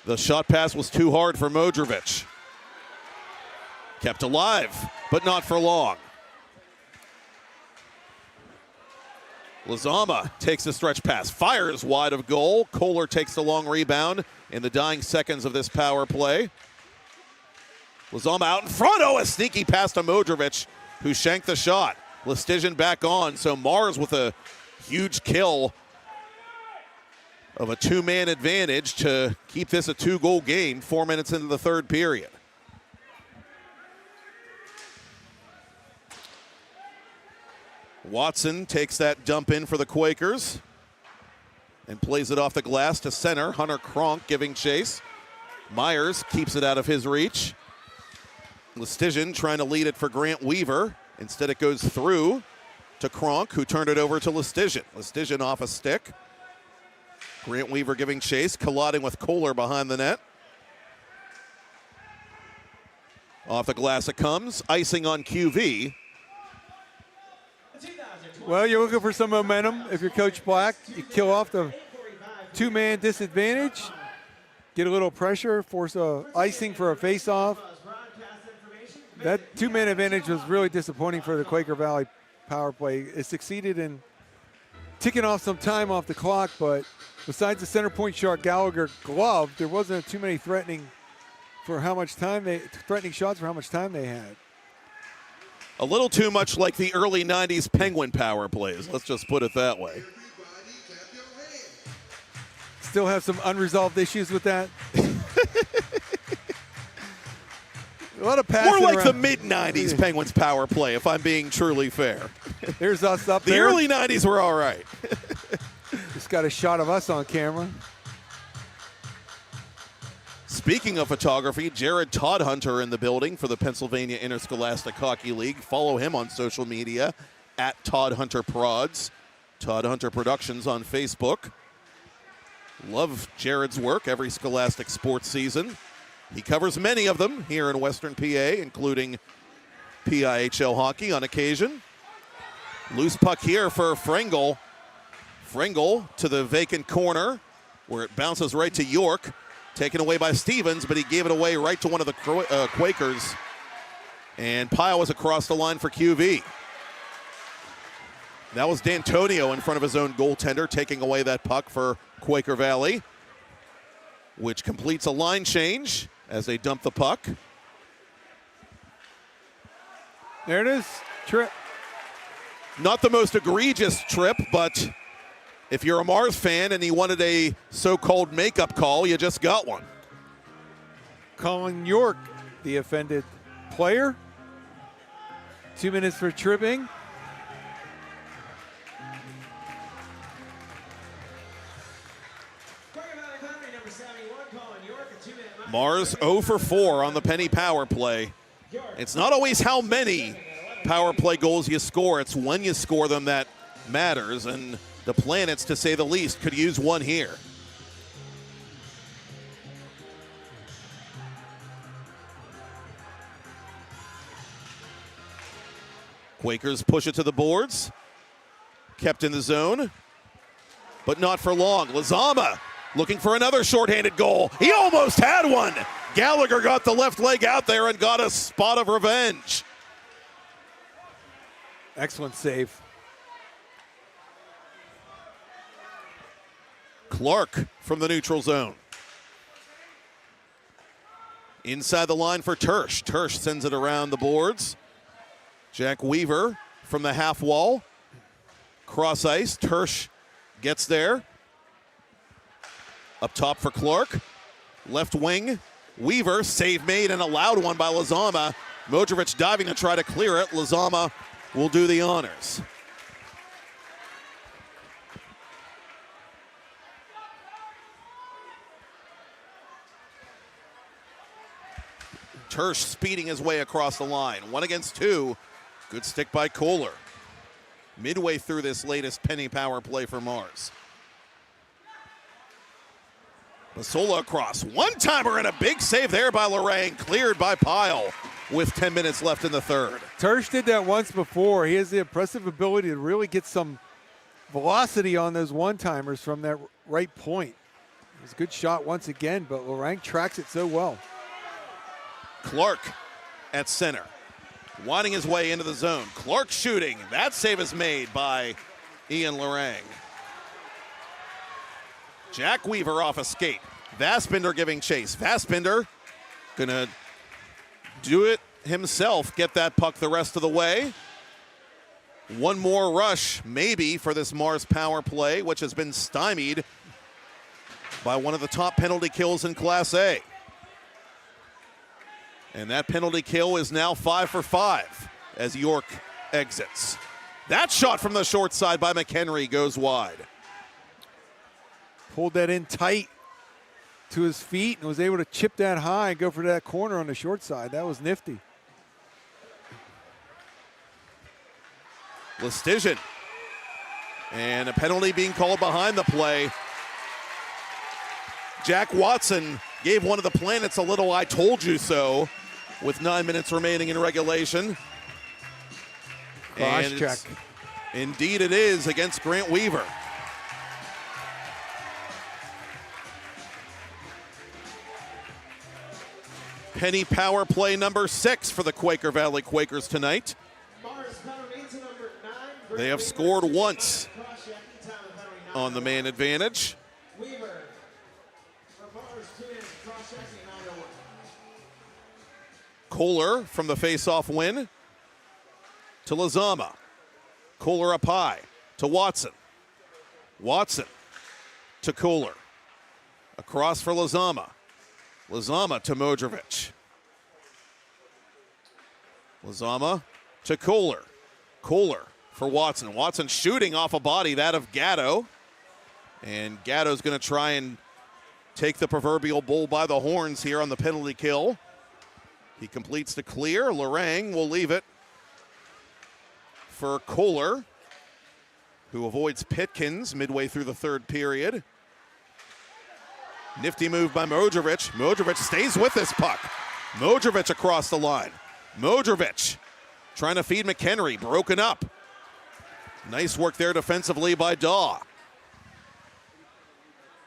The shot pass was too hard for Modrovic. Kept alive, but not for long. Lizama takes the stretch pass, fires wide of goal. Kohler takes the long rebound in the dying seconds of this power play. Lizama out in front. Oh, a sneaky pass to Modrovic, who shanked the shot. Listigian back on, so Mars with a huge kill of a two-man advantage to keep this a 2-goal game 4 minutes into the third period. Watson takes that dump in for the Quakers and plays it off the glass to center. Hunter Kronk giving chase. Myers keeps it out of his reach. Listigian trying to lead it for Grant Weaver. Instead it goes through to Kronk, who turned it over to Listigian. Listigian off a stick. Grant Weaver giving chase, colliding with Kohler behind the net. Off the glass it comes, icing on QV. Well, you're looking for some momentum. If you're Coach Black, you kill off the two-man disadvantage, get a little pressure, force a icing for a face-off. That two-man advantage was really disappointing for the Quaker Valley power play. It succeeded in ticking off some time off the clock, but besides the center point shot Gallagher gloved, there wasn't too many threatening shots for how much time they had. A little too much like the early 90s Penguin power plays. Let's just put it that way. Still have some unresolved issues with that. A lot of passing More like around. the mid-90s Penguins power play, if I'm being truly fair. There's us up the there. The early 90s were all right. Just got a shot of us on camera. Speaking of photography, Jared Toddhunter in the building for the Pennsylvania Interscholastic Hockey League. Follow him on social media at ToddHunterProds. Toddhunter Productions on Facebook. Love Jared's work every Scholastic sports season. He covers many of them here in Western PA, including PIHL hockey on occasion. Loose puck here for Frengel. Frengel to the vacant corner where it bounces right to York. Taken away by Stevens, but he gave it away right to one of the Quakers. And Pihl was across the line for QV. That was D'Antonio in front of his own goaltender, taking away that puck for Quaker Valley. which completes a line change as they dump the puck. There it is. Trip. Not the most egregious trip, but if you're a Mars fan and you wanted a so-called makeup call, you just got one. Calling York the offended player. 2 minutes for tripping. Mars 0 for 4 on the penny power play. It's not always how many power play goals you score, it's when you score them that matters, and the Planets, to say the least, could use one here. Quakers push it to the boards. Kept in the zone, but not for long. Lazama looking for another shorthanded goal. He almost had one. Gallagher got the left leg out there and got a spot of revenge. Excellent save. Clark from the neutral zone. Inside the line for Tersch. Tersch sends it around the boards. Jack Weaver from the half wall. Cross ice. Tersch gets there. Up top for Clark. Left wing. Weaver, save made and a loud one by Lazama. Modrovic diving to try to clear it. Lazama will do the honors. Tersch speeding his way across the line. 1 against 2. Good stick by Kohler. Midway through this latest penny power play for Mars. Masola across. One-timer and a big save there by Lorraine. Cleared by Pihl with 10 minutes left in the third. Tersch did that once before. He has the impressive ability to really get some velocity on those one-timers from that right point. It was a good shot once again, but Lorraine tracks it so well. Clark at center. Winding his way into the zone. Clark shooting. That save is made by Ian Lorang. Jack Weaver off a skate. Vaspinder giving chase. Vaspinder gonna do it himself, get that puck the rest of the way. One more rush, maybe, for this Mars power play, which has been stymied by one of the top penalty kills in Class A. And that penalty kill is now 5 for 5 as York exits. That shot from the short side by McHenry goes wide. Pulled that in tight to his feet and was able to chip that high and go for that corner on the short side. That was nifty. Lestigian. And a penalty being called behind the play. Jack Watson gave one of the Planets a little "I told you so" with 9 minutes remaining in regulation. Cross check. Indeed it is against Grant Weaver. Penny power play number 6 for the Quaker Valley Quakers tonight. They have scored once on the man advantage. Kohler from the face-off win to Lazama. Kohler up high to Watson. Watson to Kohler. Across for Lazama. Lazama to Modrovic. Lazama to Kohler. Kohler for Watson. Watson shooting off a body, that of Gatto. And Gatto's going to try and take the proverbial bull by the horns here on the penalty kill. He completes the clear. Lorang will leave it for Kohler, who avoids Pitkins midway through the third period. Nifty move by Modrovic. Modrovic stays with this puck. Modrovic across the line. Modrovic trying to feed McHenry. Broken up. Nice work there defensively by Daw.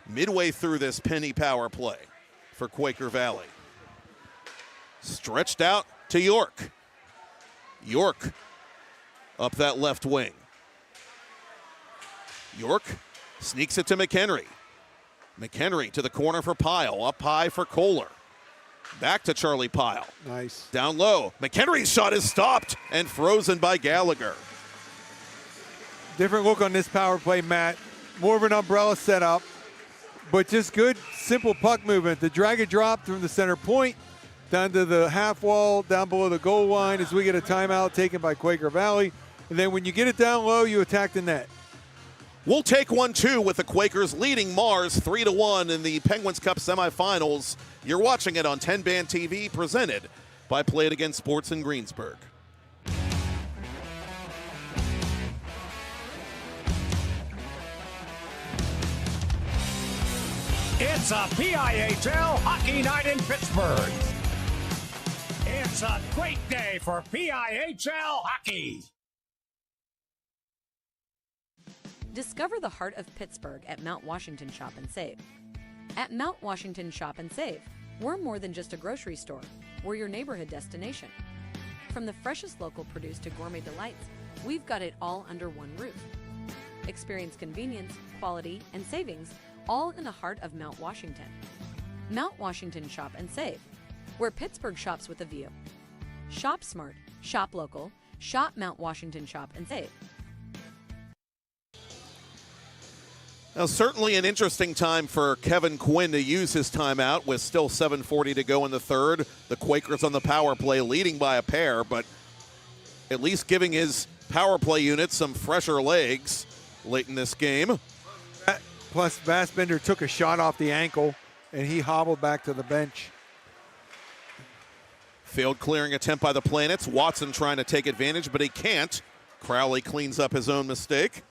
Midway through this penny power play for Quaker Valley. Stretched out to York. York up that left wing. York sneaks it to McHenry. McHenry to the corner for Pihl. Up high for Kohler. Back to Charlie Pihl. Nice. Down low. McHenry's shot is stopped and frozen by Gallagher. Different look on this power play, Matt. More of an umbrella setup, but just good, simple puck movement. The drag and drop from the center point down to the half wall, down below the goal line as we get a timeout taken by Quaker Valley. And then when you get it down low, you attack the net. We'll take 1-2 with the Quakers leading Mars 3-1 in the Penguins Cup semifinals. You're watching it on TenbandTV, presented by Play It Again Sports in Greensburg. It's a PIHL hockey night in Pittsburgh. It's a great day for PIHL hockey. Discover the heart of Pittsburgh at Mount Washington Shop and Save. At Mount Washington Shop and Save, we're more than just a grocery store. We're your neighborhood destination. From the freshest local produce to gourmet delights, we've got it all under one roof. Experience convenience, quality, and savings all in the heart of Mount Washington. Mount Washington Shop and Save, where Pittsburgh shops with a view. Shop smart, shop local, shop Mount Washington Shop and Save. Now, certainly an interesting time for Kevin Quinn to use his timeout with still 7:40 to go in the third. The Quakers on the power play leading by a pair, but at least giving his power play unit some fresher legs late in this game. Plus, Vassbender took a shot off the ankle, and he hobbled back to the bench. Failed clearing attempt by the Planets. Watson trying to take advantage, but he can't. Crowley cleans up his own mistake.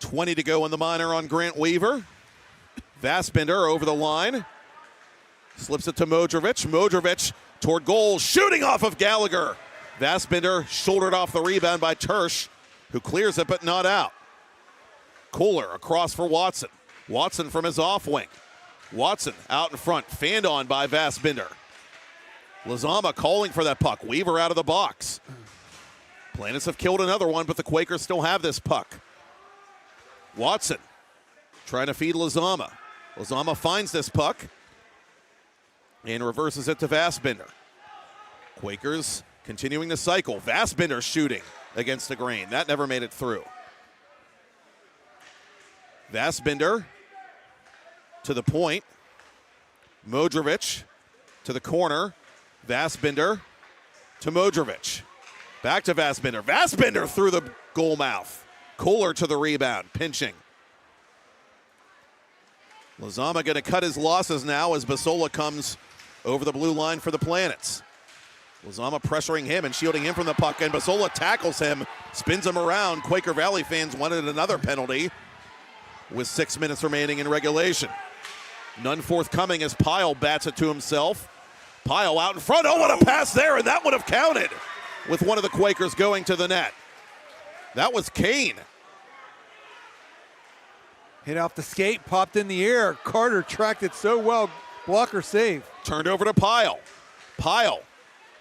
20 to go in the minor on Grant Weaver. Vassbender over the line. Slips it to Modrovic. Modrovic toward goal, shooting off of Gallagher. Vassbender shouldered off the rebound by Tersch, who clears it but not out. Kohler across for Watson. Watson from his off wing. Watson out in front, fanned on by Vassbender. Lizama calling for that puck. Weaver out of the box. Planets have killed another one, but the Quakers still have this puck. Watson trying to feed Lizama. Lizama finds this puck and reverses it to Vassbender. Quakers continuing the cycle. Vassbender shooting against the grain. That never made it through. Vassbender to the point. Modrovic to the corner. Vassbender to Modrovic. Back to Vassbender. Vassbender through the goal mouth. Kohler to the rebound, pinching. Lizama going to cut his losses now as Basola comes over the blue line for the Planets. Lizama pressuring him and shielding him from the puck, and Basola tackles him, spins him around. Quaker Valley fans wanted another penalty with 6 minutes remaining in regulation. None forthcoming as Pihl bats it to himself. Pihl out in front. Oh, what a pass there, and that would have counted with one of the Quakers going to the net. That was Kane. Hit off the skate, popped in the air. Carter tracked it so well. Blocker save. Turned over to Pihl. Pihl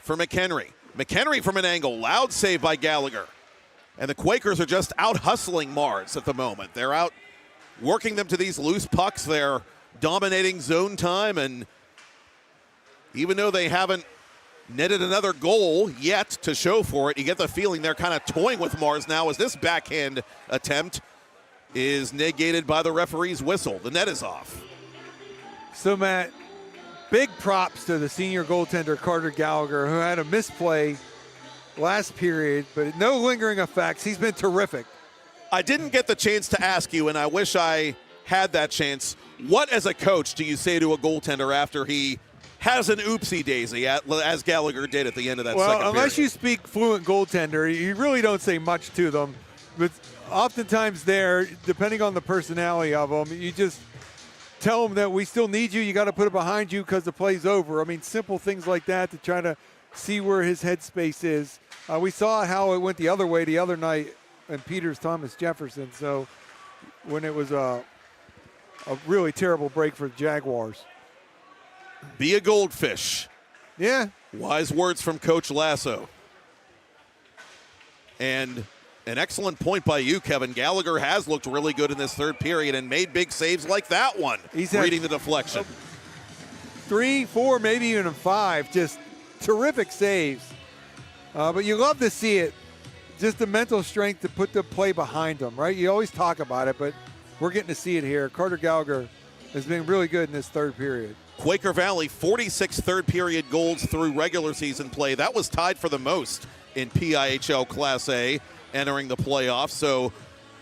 for McHenry. McHenry from an angle. Loud save by Gallagher. And the Quakers are just out hustling Mars at the moment. They're out working them to these loose pucks. They're dominating zone time, and even though they haven't netted another goal yet to show for it, you get the feeling they're kind of toying with Mars now as this backhand attempt is negated by the referee's whistle. The net is off. So, Matt, big props to the senior goaltender Carter Gallagher, who had a misplay last period, but no lingering effects. He's been terrific. I didn't get the chance to ask you, and I wish I had that chance. What, as a coach, do you say to a goaltender after he has an oopsie daisy, as Gallagher did at the end of that second period? Well, unless you speak fluent goaltender, you really don't say much to them. But oftentimes there, depending on the personality of them, you just tell them that we still need you. You got to put it behind you because the play's over. I mean, simple things like that to try to see where his headspace is. We saw how it went the other way the other night in Peters Thomas Jefferson. So when it was a really terrible break for the Jaguars. Be a goldfish. Yeah. Wise words from Coach Lasso. And An excellent point by you, Kevin. Gallagher has looked really good in this third period and made big saves like that one, reading the deflection. 3, 4, maybe even 5, just terrific saves. But you love to see it, just the mental strength to put the play behind them, right? You always talk about it, but we're getting to see it here. Carter Gallagher has been really good in this third period. Quaker Valley, 46 third period goals through regular season play. That was tied for the most in PIHL Class A entering the playoffs. So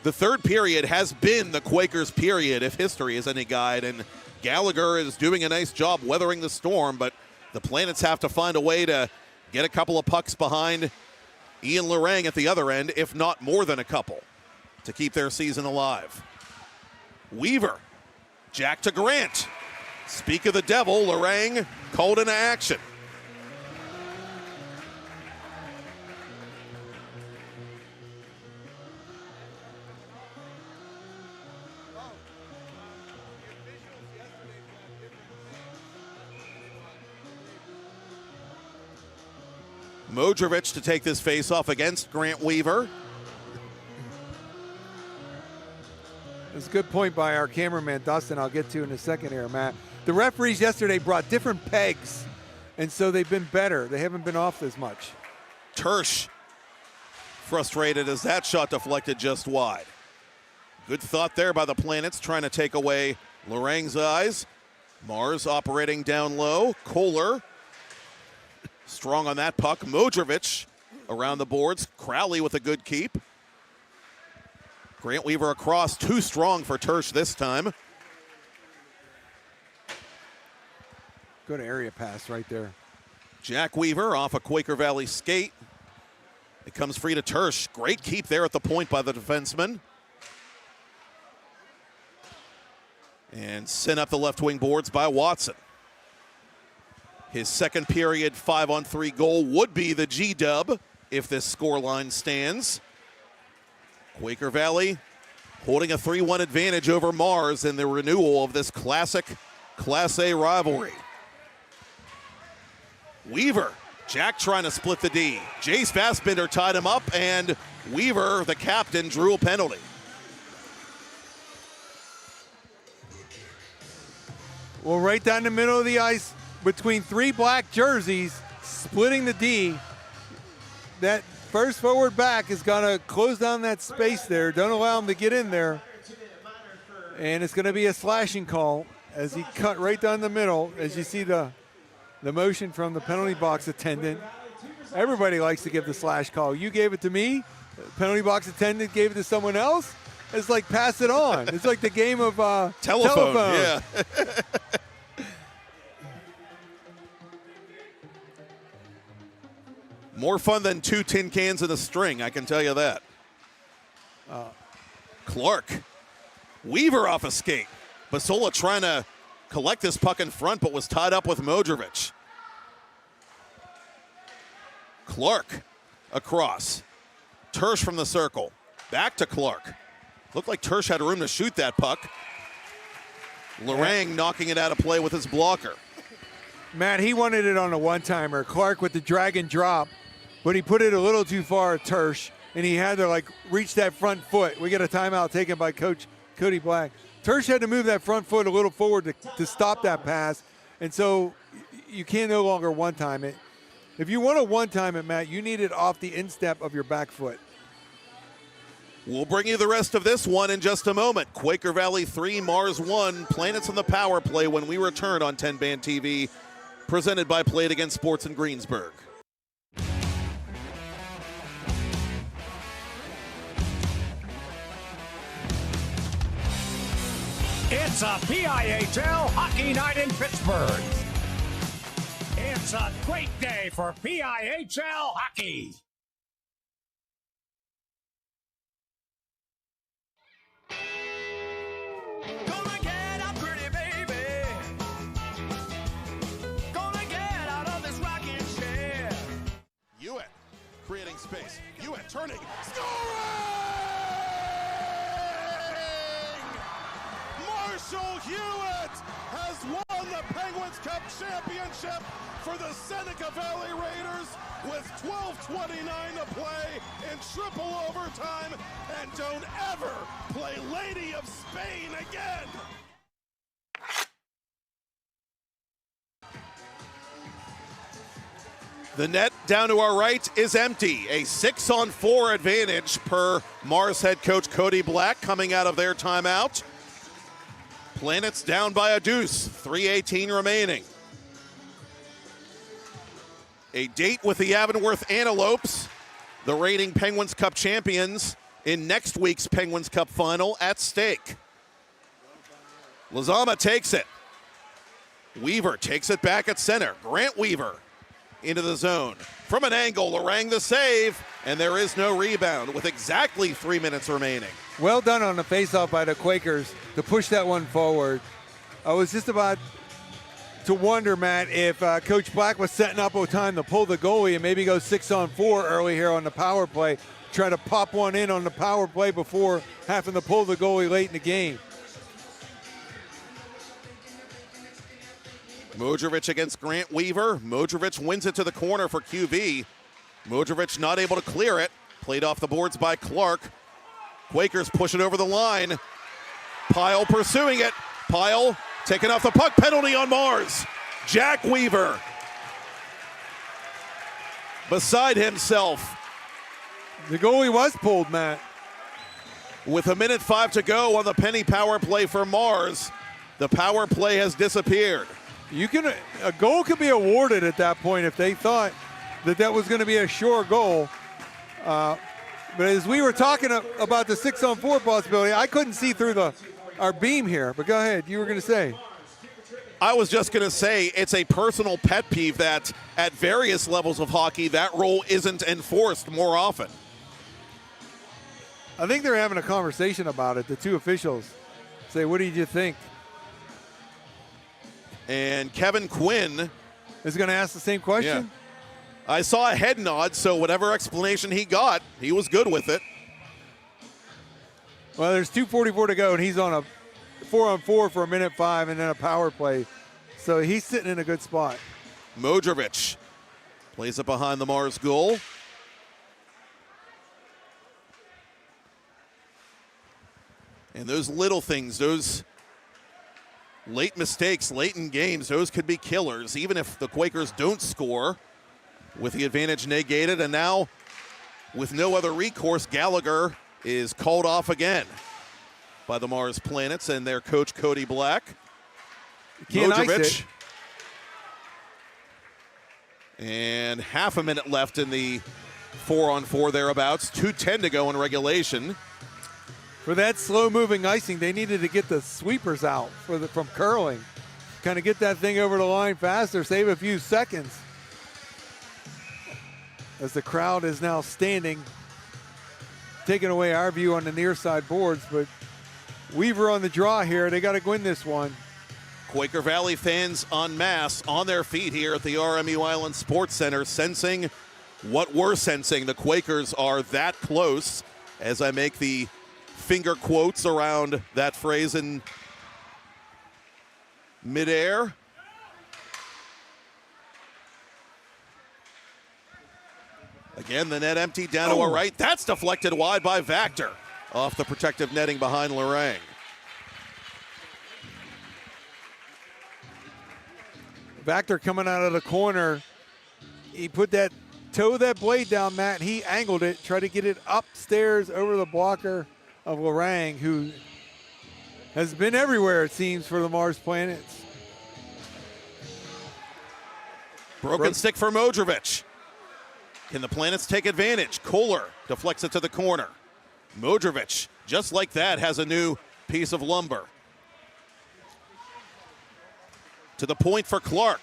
the third period has been the Quakers' period, if history is any guide. And Gallagher is doing a nice job weathering the storm, but the Planets have to find a way to get a couple of pucks behind Ian Lorang at the other end, if not more than a couple, to keep their season alive. Weaver, Jack to Grant. Speak of the devil, Lorang called into action. Modrovic to take this face-off against Grant Weaver. It's a good point by our cameraman, Dustin, I'll get to in a second here, Matt. The referees yesterday brought different pegs, and so they've been better. They haven't been off as much. Tersch frustrated as that shot deflected just wide. Good thought there by the Planets, trying to take away Lorang's eyes. Mars operating down low. Kohler strong on that puck. Modrovic around the boards. Crowley with a good keep. Grant Weaver across, too strong for Tersch this time. Good area pass right there. Jack Weaver off a Quaker Valley skate. It comes free to Tersch. Great keep there at the point by the defenseman. And sent up the left wing boards by Watson. His second period 5-on-3 goal would be the G-dub if this scoreline stands. Quaker Valley holding a 3-1 advantage over Mars in the renewal of this classic Class A rivalry. Weaver, Jack trying to split the D. Jace Fassbender tied him up, and Weaver, the captain, drew a penalty. Well, right down the middle of the ice, between 3 black jerseys, splitting the D, that first forward back is going to close down that space there. Don't allow him to get in there. And it's going to be a slashing call as he cut right down the middle, as you see the motion from the penalty box attendant. Everybody likes to give the slash call. You gave it to me. The penalty box attendant gave it to someone else. It's like pass it on. It's like the game of telephone. Yeah. More fun than 2 tin cans in a string, I can tell you that. Clark. Weaver off a skate. Basola trying to collect this puck in front, but was tied up with Modrovic. Clark across. Tersch from the circle. Back to Clark. Looked like Tersch had room to shoot that puck. Lorang knocking it out of play with his blocker. Matt, he wanted it on a one-timer. Clark with the drag and drop, but he put it a little too far at Tersch, and he had to reach that front foot. We get a timeout taken by Coach Cody Black. Tersch had to move that front foot a little forward to stop that pass, and so you can no longer one-time it. If you want to one-time it, Matt, you need it off the instep of your back foot. We'll bring you the rest of this one in just a moment. Quaker Valley 3, Mars 1. Planets on the power play when we return on 10-Band TV, presented by Play It Again Sports in Greensburg. It's a PIHL hockey night in Pittsburgh. It's a great day for PIHL hockey. Gonna get up pretty, baby. Gonna get out of this rocking chair. Hewitt creating space. Hewitt turning. Scoring! Marshall Hewitt has won won the Penguins Cup championship for the Seneca Valley Raiders with 12:29 to play in triple overtime, and don't ever play Lady of Spain again. The net down to our right is empty. A 6-on-4 advantage per Mars head coach Cody Black coming out of their timeout. Planets down by a deuce, 3:18 remaining. A date with the Avonworth Antelopes, the reigning Penguins Cup champions, in next week's Penguins Cup final at stake. Lozama takes it. Weaver takes it back at center. Grant Weaver into the zone. From an angle, Lorang the save, and there is no rebound with exactly 3 minutes remaining. Well done on the faceoff by the Quakers to push that one forward. I was just about to wonder, Matt, if Coach Black was setting up a time to pull the goalie and maybe go 6-on-4 early here on the power play, try to pop one in on the power play before having to pull the goalie late in the game. Modrovic against Grant Weaver. Modrovic wins it to the corner for QV. Modrovic not able to clear it. Played off the boards by Clark. Quakers push it over the line. Pihl pursuing it. Pihl taking off the puck. Penalty on Mars. Jack Weaver beside himself. The goalie was pulled, Matt. With 1:05 to go on the penny power play for Mars, the power play has disappeared. A goal could be awarded at that point if they thought that was going to be a sure goal. But as we were talking about the 6-on-4 possibility, I couldn't see through our beam here. But go ahead, you were going to say. I was just going to say it's a personal pet peeve that at various levels of hockey, that rule isn't enforced more often. I think they're having a conversation about it, the two officials. Say, what did you think? And Kevin Quinn is going to ask the same question? Yeah. I saw a head nod, so whatever explanation he got, he was good with it. Well, there's 2:44 to go, and he's on a 4-on-4 for 1:05 and then a power play. So he's sitting in a good spot. Modrovic plays it behind the Mars goal. And those little things, those late mistakes, late in games, those could be killers, even if the Quakers don't score with the advantage negated. And now, with no other recourse, Gallagher is called off again by the Mars Planets and their coach, Cody Black. Can't ice it. And half a minute left in the 4-on-4 thereabouts. 2:10 to go in regulation. For that slow-moving icing, they needed to get the sweepers out from curling. Kind of get that thing over the line faster, save a few seconds. As the crowd is now standing, taking away our view on the near side boards, but Weaver on the draw here. They got to win this one. Quaker Valley fans en masse on their feet here at the RMU Island Sports Center, sensing what we're sensing. The Quakers are that close, as I make the finger quotes around that phrase in midair. Again, the net empty down to our right. That's deflected wide by Vactor off the protective netting behind Lorang. Vactor coming out of the corner. He put that blade down, Matt. He angled it, tried to get it upstairs over the blocker of Lorang, who has been everywhere, it seems, for the Mars Planets. Broken stick for Modrovic. Can the Planets take advantage? Kohler deflects it to the corner. Modrovic, just like that, has a new piece of lumber. To the point for Clark.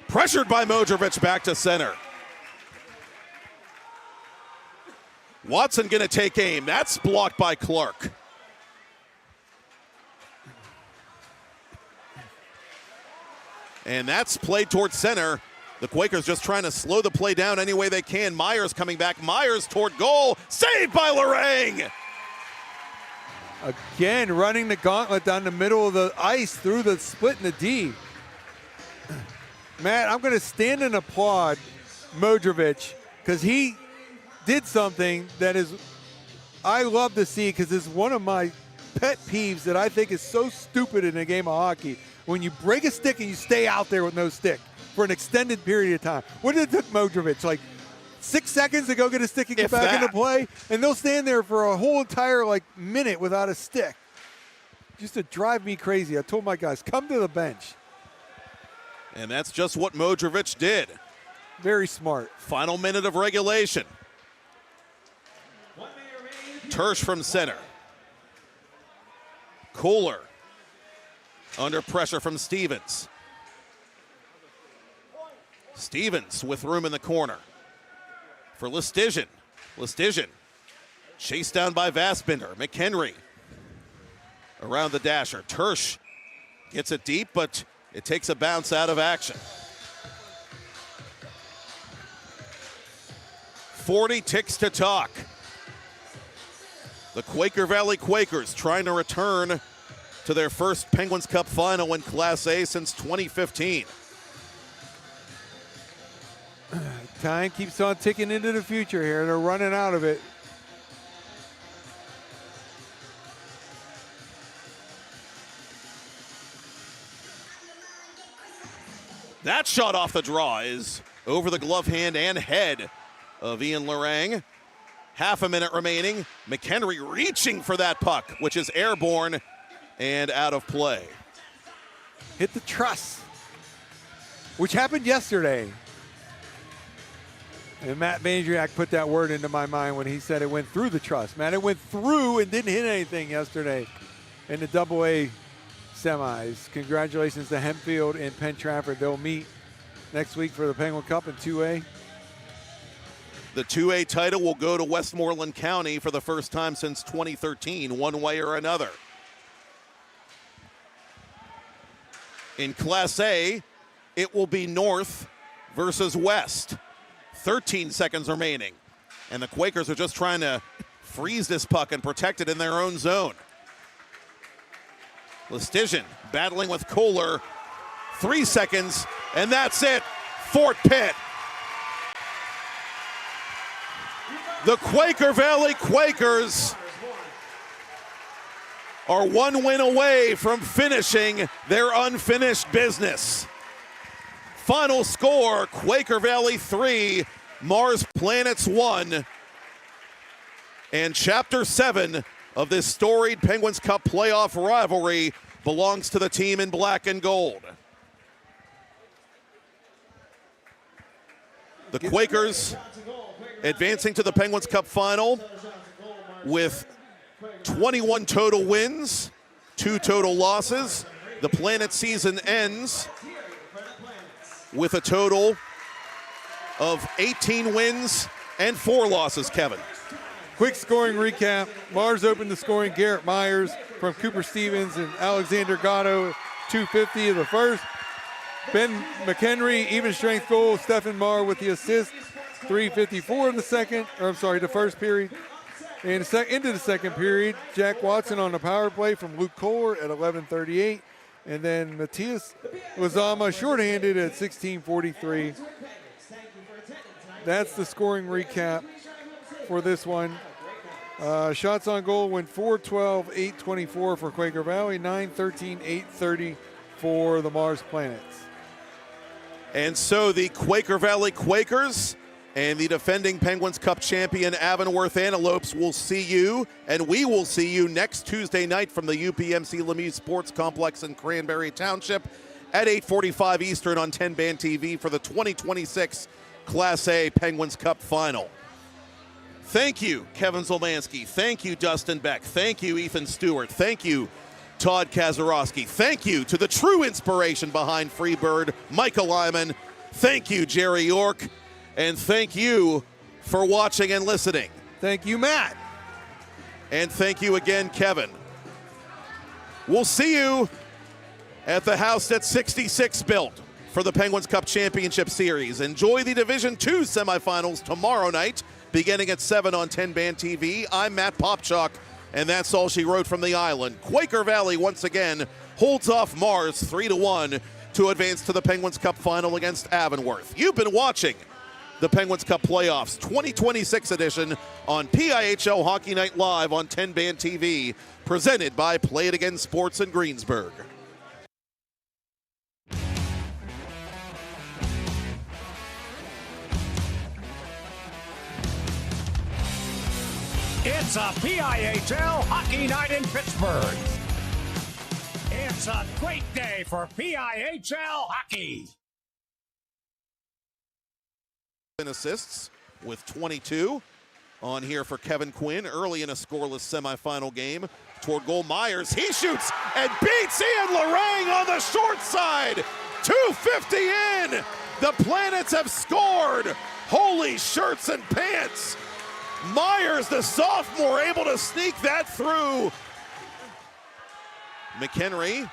Pressured by Modrovic, back to center. Watson going to take aim. That's blocked by Clark. And that's played towards center. The Quakers just trying to slow the play down any way they can. Myers coming back. Myers toward goal. Saved by Lorang. Again, running the gauntlet down the middle of the ice through the split in the D. Matt, I'm going to stand and applaud Modrovic because he did something that is I love to see because it's one of my pet peeves that I think is so stupid in a game of hockey. When you break a stick and you stay out there with no stick for an extended period of time. What did it took Modrovic? Like 6 seconds to go get a stick and get back into play? And they'll stand there for a whole entire minute without a stick. Just to drive me crazy. I told my guys, come to the bench. And that's just what Modrovic did. Very smart. Final minute of regulation. Tersch from center. Kohler under pressure from Stevens. Stevens with room in the corner for Listigian. Listigian chased down by Vassbinder. McHenry around the dasher. Tersch gets it deep, but it takes a bounce out of action. 40 ticks to talk. The Quaker Valley Quakers trying to return to their first Penguins Cup final in Class A since 2015. Time keeps on ticking into the future here. They're running out of it. That shot off the draw is over the glove hand and head of Ian Lorang. Half a minute remaining. McHenry reaching for that puck, which is airborne and out of play. Hit the truss, which happened yesterday. And Matt Bandriak put that word into my mind when he said it went through the truss. Man, it went through and didn't hit anything yesterday in the AA semis. Congratulations to Hempfield and Penn Trafford. They'll meet next week for the Penguin Cup in 2A. The 2A title will go to Westmoreland County for the first time since 2013, one way or another. In Class A, it will be North versus West. 13 seconds remaining. And the Quakers are just trying to freeze this puck and protect it in their own zone. Listigian battling with Kohler. 3 seconds, and that's it. Fort Pitt. The Quaker Valley Quakers are one win away from finishing their unfinished business. Final score, Quaker Valley 3, Mars Planets 1. And Chapter 7 of this storied Penguins Cup playoff rivalry belongs to the team in black and gold. The Quakers advancing to the Penguins Cup final with 21 total wins, 2 total losses. The Planet season ends with a total of 18 wins and 4 losses, Kevin. Quick scoring recap. Mars opened the scoring. Garrett Myers from Cooper Stevens and Alexander Gatto, 250 of the first. Ben McHenry, even strength goal. Stephen Marr with the assist, 354 in the first period. And into the second period, Jack Watson on the power play from Luke Kohler at 11:38. And then Matthias Lazama shorthanded at 16:43. That's the scoring recap for this one. Shots on goal went 4-12, 8-24 for Quaker Valley, 9-13, 8-30 for the Mars Planets. And so the Quaker Valley Quakers and the defending Penguins Cup champion Avonworth Antelopes will see you, and we will see you next Tuesday night from the UPMC Lemieux Sports Complex in Cranberry Township at 8:45 Eastern on TenbandTV for the 2026 Class A Penguins Cup Final. Thank you, Kevin Zielmanski. Thank you, Dustin Beck. Thank you, Ethan Stewart. Thank you, Todd Kazarowski. Thank you to the true inspiration behind Freebird, Michael Lyman. Thank you, Jerry York. And thank you for watching and listening. Thank you, Matt. And thank you again, Kevin. We'll see you at the house that 66 built for the Penguins Cup Championship Series. Enjoy the Division II semifinals tomorrow night, beginning at 7 on TenbandTV. I'm Matt Popchock. And that's all she wrote from the island. Quaker Valley once again holds off Mars 3-1 to advance to the Penguins Cup final against Avonworth. You've been watching the Penguins Cup Playoffs 2026 edition on PIHL Hockey Night Live on TenbandTV, presented by Play It Again Sports in Greensburg. It's a PIHL Hockey Night in Pittsburgh. It's a great day for PIHL hockey. Assists with 22 on here for Kevin Quinn early in a scoreless semifinal game. Toward goal, Myers, he shoots and beats Ian Lorang on the short side. 250 in. The Planets have scored. Holy shirts and pants. Myers, the sophomore, able to sneak that through. McHenry,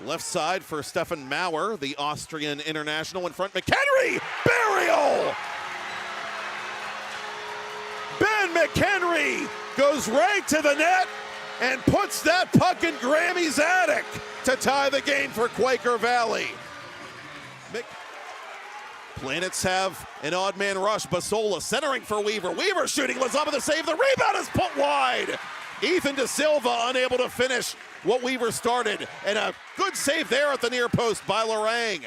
left side for Stefan Maurer, the Austrian international in front. McHenry, burial! Ben McHenry goes right to the net and puts that puck in Grammy's attic to tie the game for Quaker Valley. Planets have an odd man rush. Basola centering for Weaver. Weaver shooting. Lazama the save. The rebound is put wide. Ethan De Silva unable to finish what Weaver started. And a good save there at the near post by Lorang.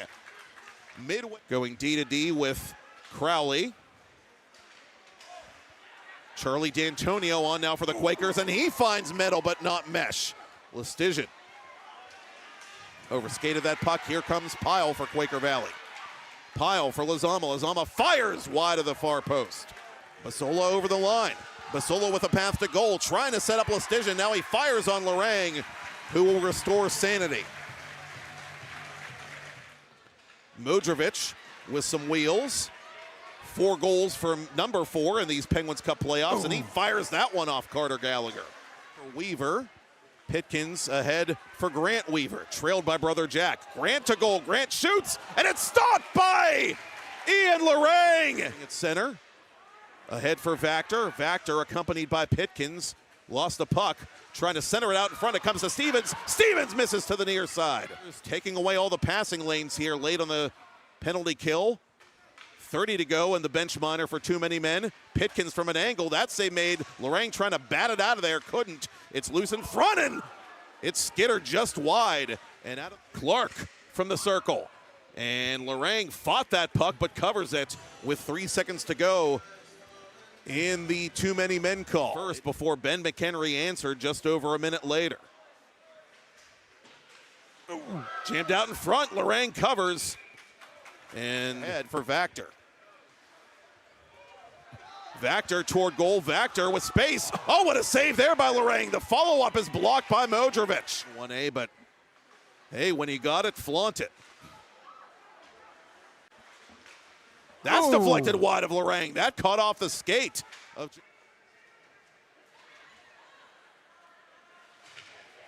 Midway going D to D with Crowley. Charlie D'Antonio on now for the Quakers, and he finds metal but not mesh. Lestigian overskated that puck. Here comes Pihl for Quaker Valley. Pihl for Lazama. Lazama fires wide of the far post. Basola over the line. Basola with a path to goal, trying to set up Lestigian. Now he fires on Lorang, who will restore sanity. Modrovic with some wheels. 4 goals from number 4 in these Penguins Cup playoffs, and he fires that one off Carter Gallagher. For Weaver, Pitkins ahead for Grant Weaver, trailed by brother Jack. Grant to goal, Grant shoots, and it's stopped by Ian Lorang. At center, ahead for Vactor. Vactor accompanied by Pitkins, lost the puck, trying to center it out in front. It comes to Stevens. Stevens misses to the near side. Taking away all the passing lanes here late on the penalty kill. 30 to go in the bench minor for too many men. Pitkins from an angle. That save made. Lorang trying to bat it out of there. Couldn't. It's loose in front, and it's skittered just wide. And out of Clark from the circle. And Lorang fought that puck but covers it with 3 seconds to go in the too many men call. First before Ben McHenry answered just over a minute later. Jammed out in front. Lorang covers. And head for Vactor. Vactor toward goal. Vactor with space. Oh, what a save there by Lorang. The follow-up is blocked by Modrovic. 1A, but hey, when you got it, flaunt it. That's deflected wide of Lorang. That caught off the skate of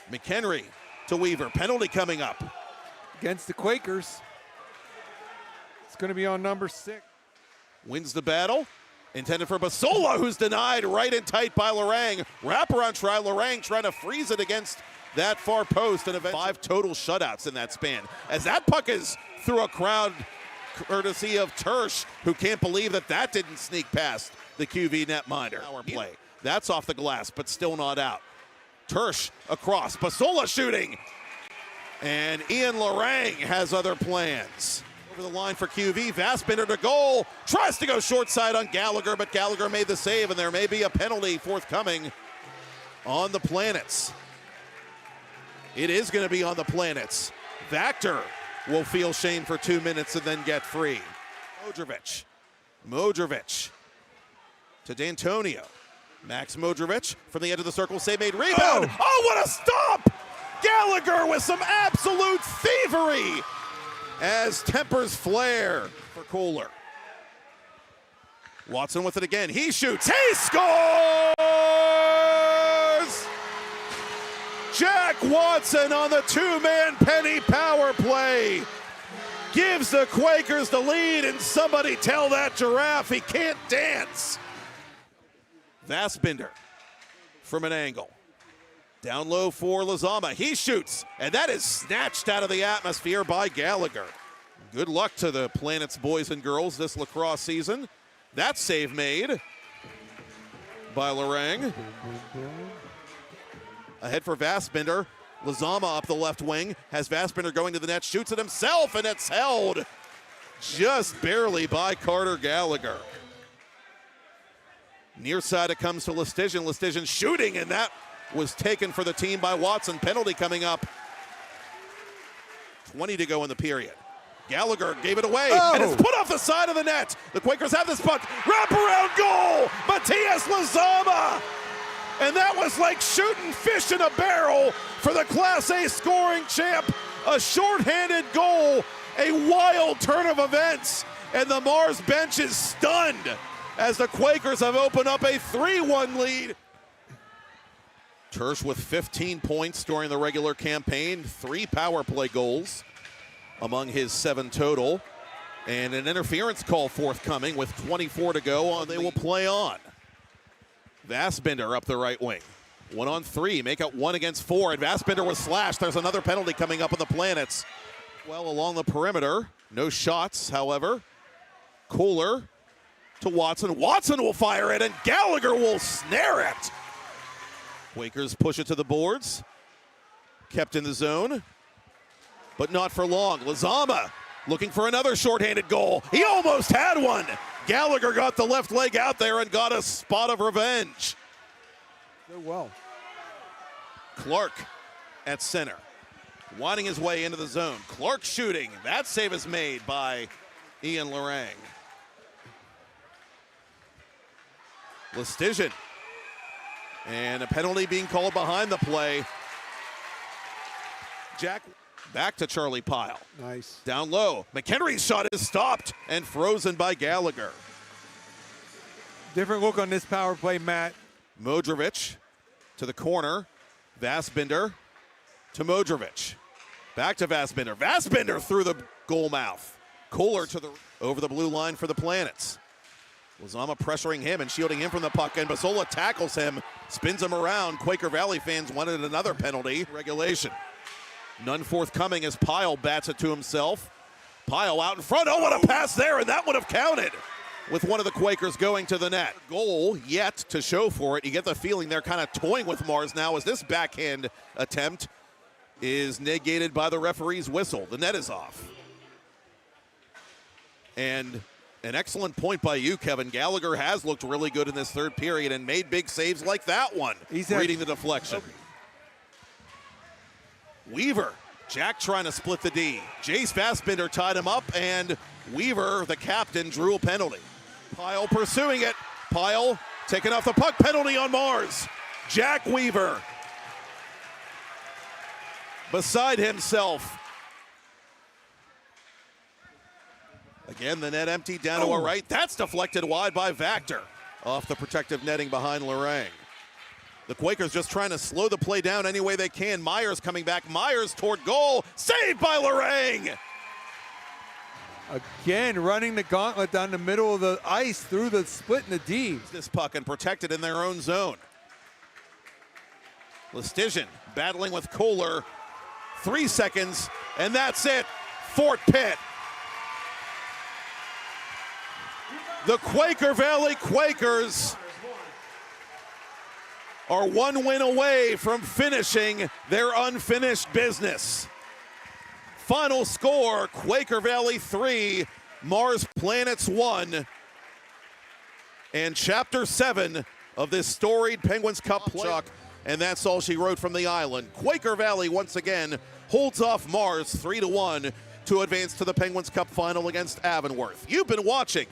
McHenry to Weaver. Penalty coming up. Against the Quakers. It's going to be on number 6. Wins the battle. Intended for Basola, who's denied right and tight by Lorang. Wraparound try. Lorang trying to freeze it against that far post, and 5 total shutouts in that span. As that puck is through a crowd courtesy of Tersch, who can't believe that didn't sneak past the QV netminder. Power play. That's off the glass, but still not out. Tersch across. Basola shooting. And Ian Lorang has other plans. Over the line for QV, Vassbinder to goal, tries to go short side on Gallagher, but Gallagher made the save, and there may be a penalty forthcoming on the Planets. It is going to be on the Planets. Vactor will feel shame for 2 minutes and then get free. Modrovic to D'Antonio. Max Modrovic from the edge of the circle, save made, rebound. Oh, what a stop! Gallagher with some absolute thievery as tempers flare for Kohler. Watson with it again. He shoots. He scores! Jack Watson on the 2-man penny power play gives the Quakers the lead, and somebody tell that giraffe he can't dance. Vassbinder from an angle. Down low for Lizama. He shoots, and that is snatched out of the atmosphere by Gallagher. Good luck to the Planet's boys and girls this lacrosse season. That save made by Lorang. Ahead for Vassbinder. Lizama up the left wing. Has Vassbinder going to the net, shoots it himself, and it's held just barely by Carter Gallagher. Near side it comes to Listigian. Listigian shooting, and that was taken for the team by Watson. Penalty coming up. 20 to go in the period. Gallagher gave it away, and it's put off the side of the net. The Quakers have this puck. Wraparound goal, Matias Lizama. And that was like shooting fish in a barrel for the Class A scoring champ. A shorthanded goal, a wild turn of events, and the Mars bench is stunned as the Quakers have opened up a 3-1 lead. Tersch with 15 points during the regular campaign, 3 power play goals among his 7 total, and an interference call forthcoming with 24 to go, and they will play on. Vassbinder up the right wing. 1-on-3, make it 1 against 4, and Vassbinder was slashed. There's another penalty coming up on the Planets. Well, along the perimeter, no shots, however. Kohler to Watson. Watson will fire it, and Gallagher will snare it. Quakers push it to the boards. Kept in the zone, but not for long. Lizama looking for another shorthanded goal. He almost had one. Gallagher got the left leg out there and got a spot of revenge. So well. Clark at center, winding his way into the zone. Clark shooting. That save is made by Ian Lorang. Listigian. And a penalty being called behind the play. Jack back to Charlie Pihl. Nice. Down low. McHenry's shot is stopped and frozen by Gallagher. Different look on this power play, Matt. Modrovic to the corner. Vassbinder to Modrovic. Back to Vassbinder. Vassbinder through the goal mouth. Kohler to the over the blue line for the Planets. Lizama pressuring him and shielding him from the puck, and Basola tackles him, spins him around. Quaker Valley fans wanted another penalty. Regulation. None forthcoming as Pihl bats it to himself. Pihl out in front. Oh, what a pass there, and that would have counted with one of the Quakers going to the net. Goal yet to show for it. You get the feeling they're kind of toying with Mars now as this backhand attempt is negated by the referee's whistle. The net is off. And an excellent point by you, Kevin. Gallagher has looked really good in this third period and made big saves like that one. He's reading the deflection. Weaver, Jack trying to split the D. Jace Vassbinder tied him up, and Weaver, the captain, drew a penalty. Pihl pursuing it. Pihl taking off the puck. Penalty on Mars. Jack Weaver beside himself. Again, the net empty down to our right. That's deflected wide by Vactor off the protective netting behind Lorang. The Quakers just trying to slow the play down any way they can. Myers coming back. Myers toward goal. Saved by Lorang. Again, running the gauntlet down the middle of the ice through the split in the D. This puck and protected in their own zone. Listigian battling with Kohler. 3 seconds, and that's it. Fort Pitt. The Quaker Valley Quakers are 1 win away from finishing their unfinished business. Final score, Quaker Valley 3, Mars Planets 1. And Chapter 7 of this storied Penguins Cup play. And that's all she wrote from the island. Quaker Valley once again holds off Mars 3-1 to advance to the Penguins Cup final against Avonworth. You've been watching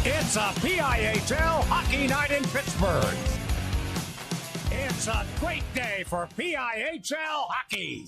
It's a PIHL hockey night in Pittsburgh. It's a great day for PIHL hockey.